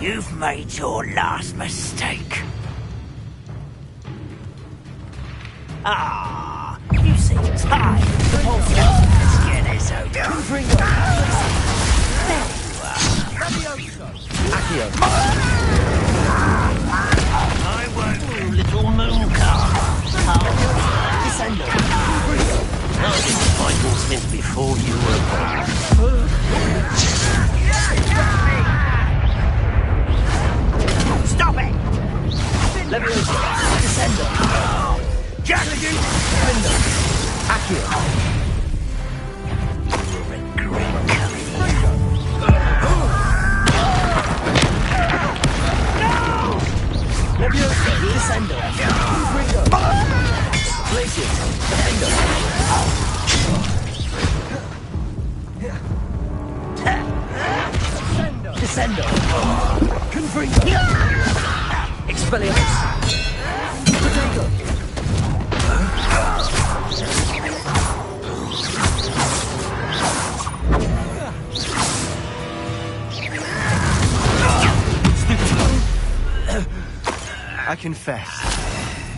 You've made your last mistake. Ah, you seem tired. The pulse skin is over. There you are. Accio! I won't, little moon car. Descendo. I didn't find all this before you were born. Stop it! Leviosa! Descendo! Jackie! Window! Accio! Leviosa! Descendo! Ringo! Glacius! Defendo! Descendo! Confringo! Expelliarmus! Potato! I confess,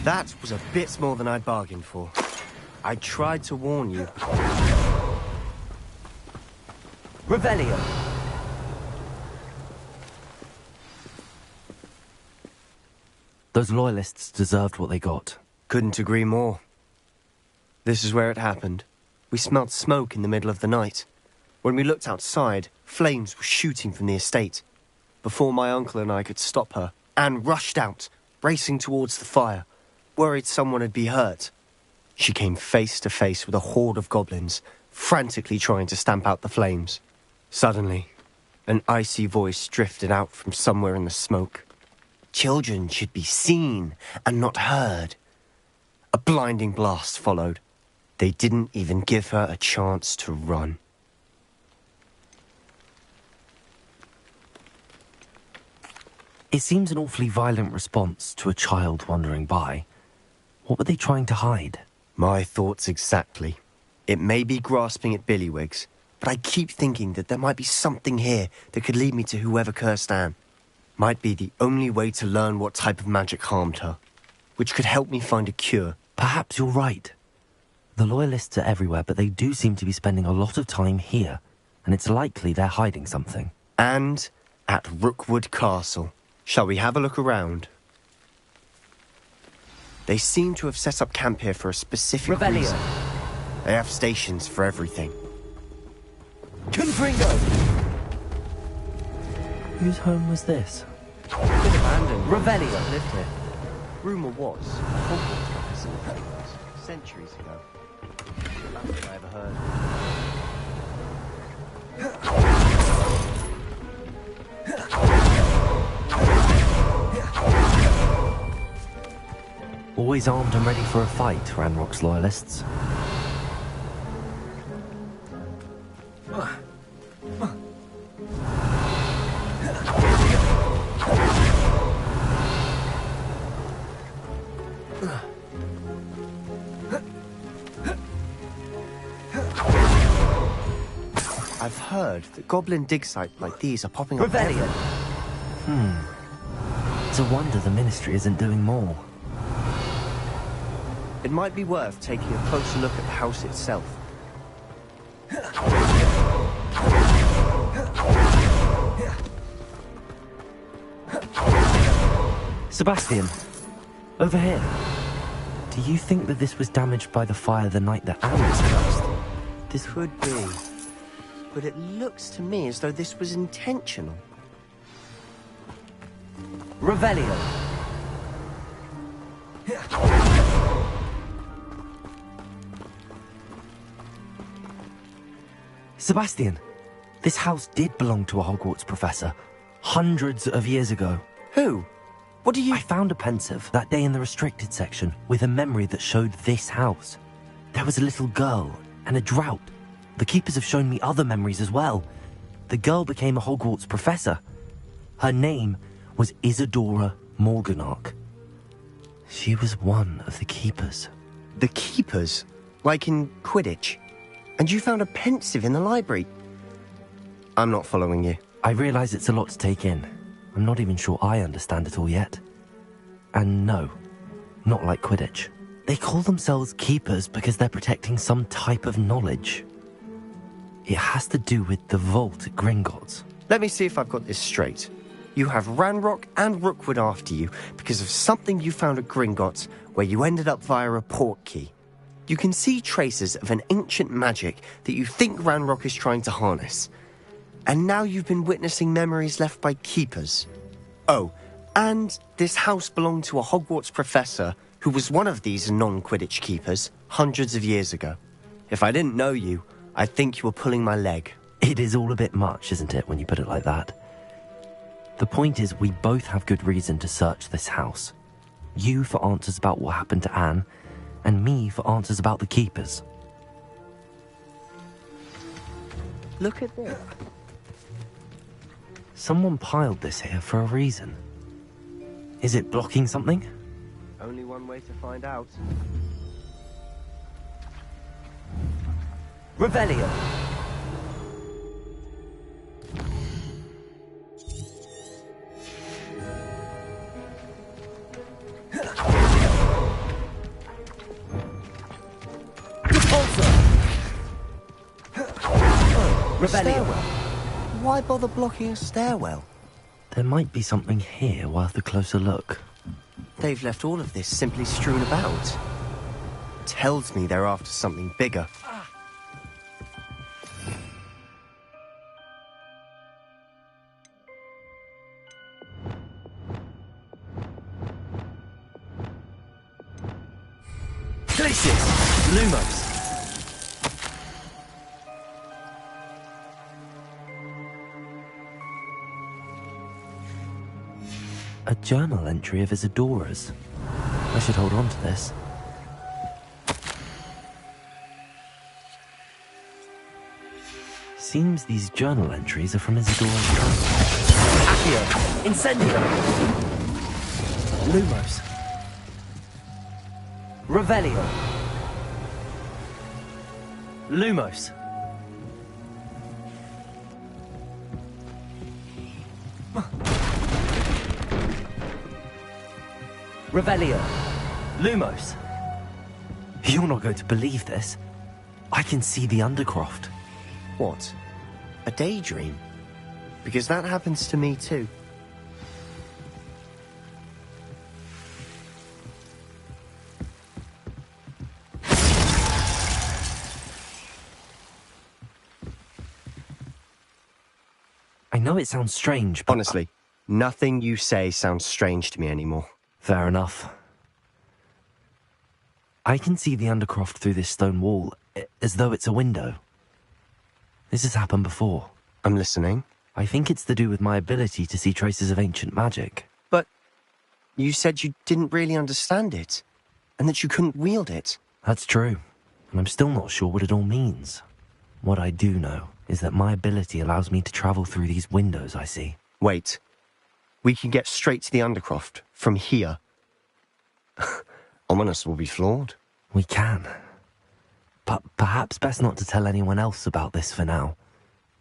that was a bit more than I'd bargained for. I tried to warn you. Revelio! Those loyalists deserved what they got. Couldn't agree more. This is where it happened. We smelled smoke in the middle of the night. When we looked outside, flames were shooting from the estate. Before my uncle and I could stop her, Anne rushed out, racing towards the fire, worried someone had been hurt. She came face to face with a horde of goblins, frantically trying to stamp out the flames. Suddenly, an icy voice drifted out from somewhere in the smoke. Children should be seen and not heard. A blinding blast followed. They didn't even give her a chance to run. It seems an awfully violent response to a child wandering by. What were they trying to hide? My thoughts exactly. It may be grasping at Billywigs, but I keep thinking that there might be something here that could lead me to whoever cursed Anne. Might be the only way to learn what type of magic harmed her, which could help me find a cure. Perhaps you're right. The loyalists are everywhere, but they do seem to be spending a lot of time here, and it's likely they're hiding something. And at Rookwood Castle. Shall we have a look around? They seem to have set up camp here for a specific reason. They have stations for everything. Confringo! Whose home was this? Been abandoned. Revelio lived here. Rumour was a Hogwarts professor centuries ago. The last I ever heard. Always armed and ready for a fight, Ranrock's loyalists. I've heard that goblin dig sites like these are popping up everywhere. It's a wonder the Ministry isn't doing more. It might be worth taking a closer look at the house itself. Sebastian, over here. Do you think that this was damaged by the fire the night that Anne was cursed? This could be. But it looks to me as though this was intentional. Revelio. Sebastian, this house did belong to a Hogwarts professor, hundreds of years ago. Who? What do you... I found a pensive that day in the restricted section with a memory that showed this house. There was a little girl and a drought. The keepers have shown me other memories as well. The girl became a Hogwarts professor. Her name was Isadora Morganach. She was one of the keepers. The keepers? Like in Quidditch? And you found a pensive in the library? I'm not following you. I realise it's a lot to take in. I'm not even sure I understand it all yet. And no, not like Quidditch. They call themselves keepers because they're protecting some type of knowledge. It has to do with the vault at Gringotts. Let me see if I've got this straight. You have Ranrock and Rookwood after you because of something you found at Gringotts where you ended up via a port key. You can see traces of an ancient magic that you think Ranrock is trying to harness. And now you've been witnessing memories left by keepers. Oh, and this house belonged to a Hogwarts professor who was one of these non-Quidditch keepers hundreds of years ago. If I didn't know you, I'd think you were pulling my leg. It is all a bit much, isn't it, when you put it like that? The point is, we both have good reason to search this house. You for answers about what happened to Anne, and me for answers about the keepers. Look at this. Someone piled this here for a reason. Is it blocking something? Only one way to find out. Revelio. Stairwell. Why bother blocking a stairwell? There might be something here worth a closer look. They've left all of this simply strewn about. Tells me they're after something bigger. Glaciers! Lumos! A journal entry of Isadora's. I should hold on to this. Seems these journal entries are from Isadora's travel. Accio. Incendio. Lumos. Revelio. Lumos. Revelio. Lumos. You're not going to believe this. I can see the Undercroft. What? A daydream? Because that happens to me too. I know it sounds strange, but... Honestly, nothing you say sounds strange to me anymore. Fair enough. I can see the Undercroft through this stone wall, as though it's a window. This has happened before. I'm listening. I think it's to do with my ability to see traces of ancient magic. But you said you didn't really understand it, and that you couldn't wield it. That's true, and I'm still not sure what it all means. What I do know is that my ability allows me to travel through these windows I see. Wait. We can get straight to the Undercroft from here. Ominous will be flawed. We can. But perhaps best not to tell anyone else about this for now.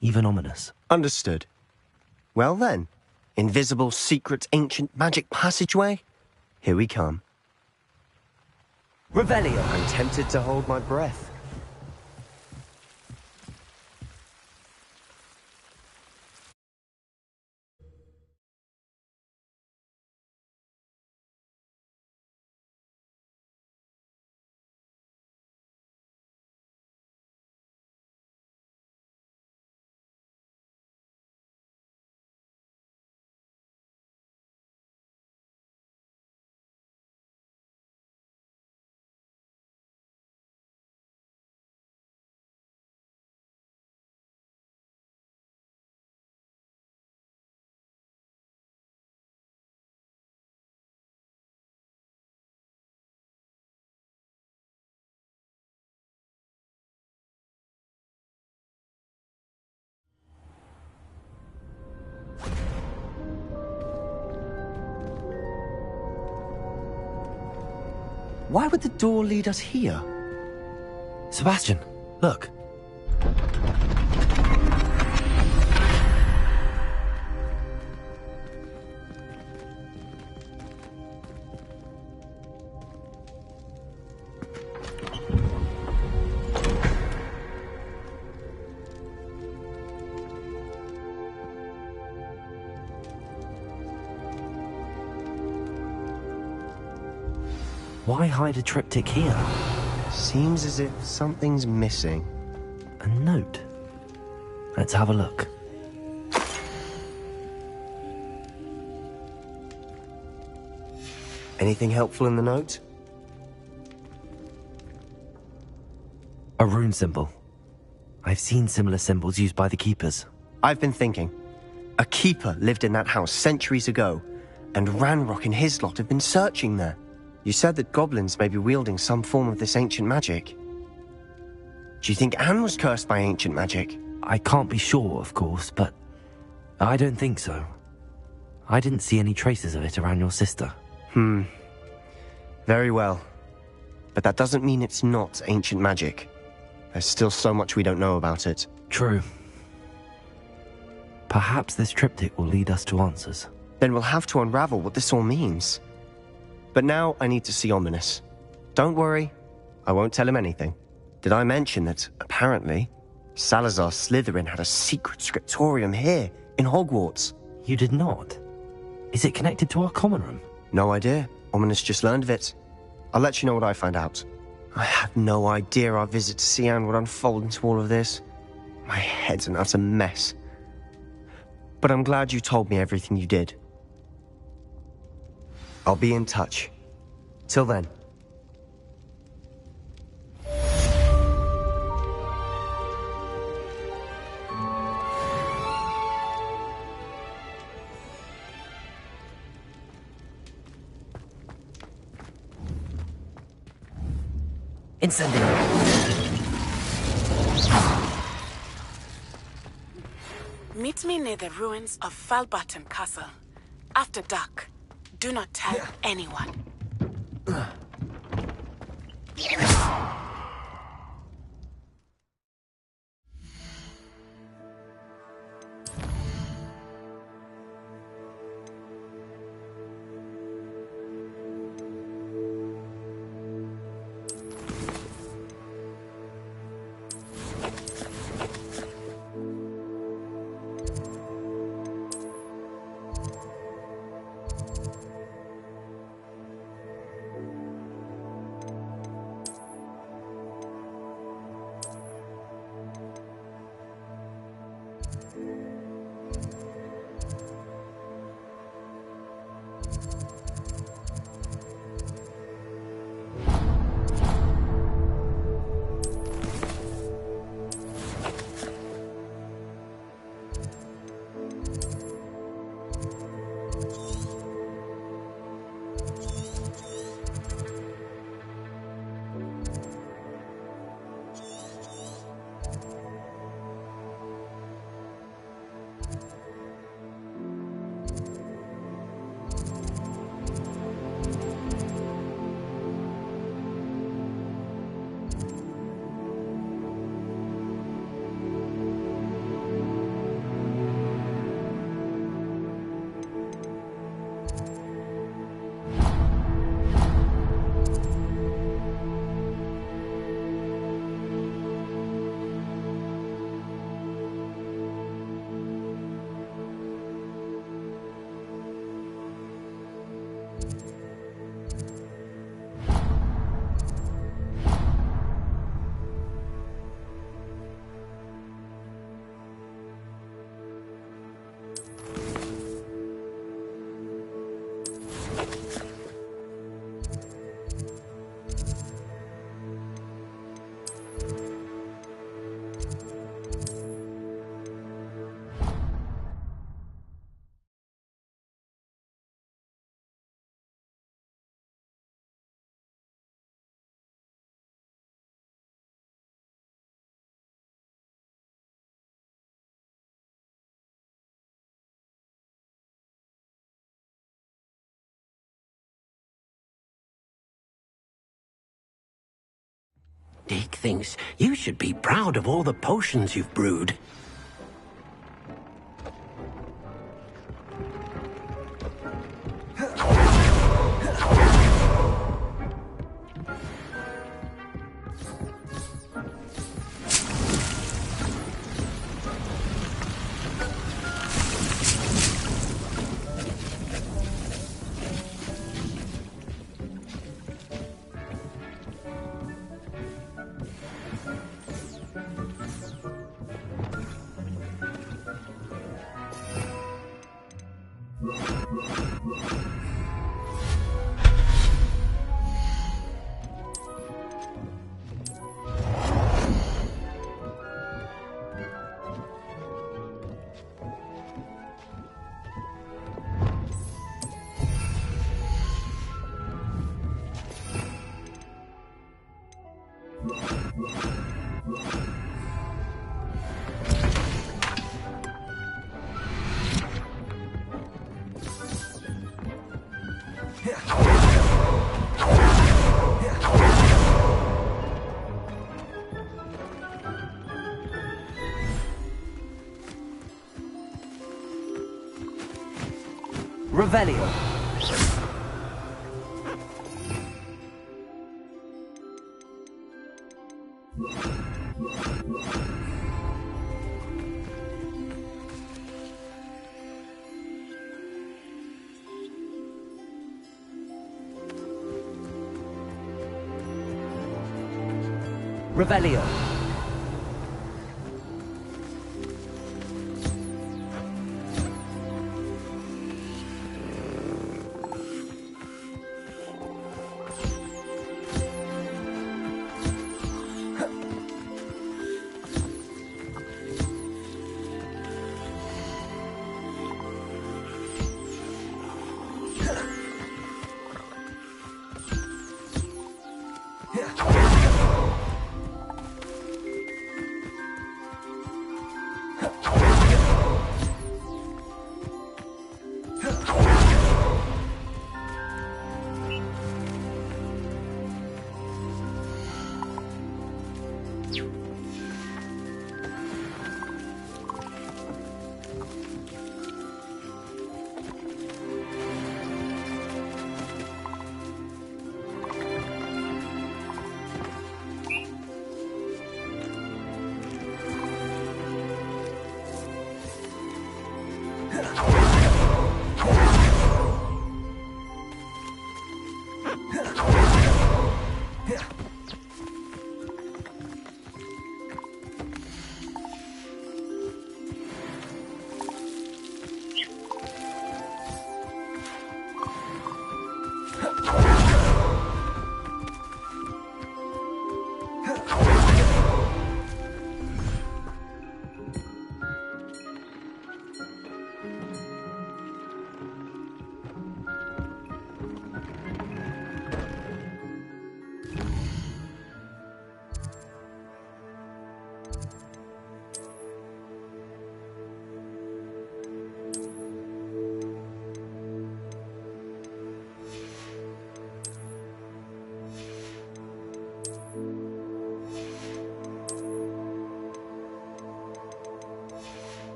Even Ominous. Understood. Well then, invisible, secret, ancient magic passageway? Here we come. Revelio. I'm tempted to hold my breath. Why would the door lead us here? Sebastian, look. Why hide a triptych here? Seems as if something's missing. A note. Let's have a look. Anything helpful in the note? A rune symbol. I've seen similar symbols used by the keepers. I've been thinking. A keeper lived in that house centuries ago, and Ranrock and his lot have been searching there. You said that goblins may be wielding some form of this ancient magic. Do you think Anne was cursed by ancient magic? I can't be sure, of course, but I don't think so. I didn't see any traces of it around your sister. Very well. But that doesn't mean it's not ancient magic. There's still so much we don't know about it. True. Perhaps this triptych will lead us to answers. Then we'll have to unravel what this all means. But now I need to see Ominous. Don't worry, I won't tell him anything. Did I mention that, apparently, Salazar Slytherin had a secret scriptorium here, in Hogwarts? You did not? Is it connected to our common room? No idea. Ominous just learned of it. I'll let you know what I find out. I had no idea our visit to Cian would unfold into all of this. My head's an utter mess. But I'm glad you told me everything you did. I'll be in touch. Till then. Incendio! Meet me near the ruins of Falbaton Castle. After dark. Do not tell anyone. Dick thinks you should be proud of all the potions you've brewed. Revelio. Revelio.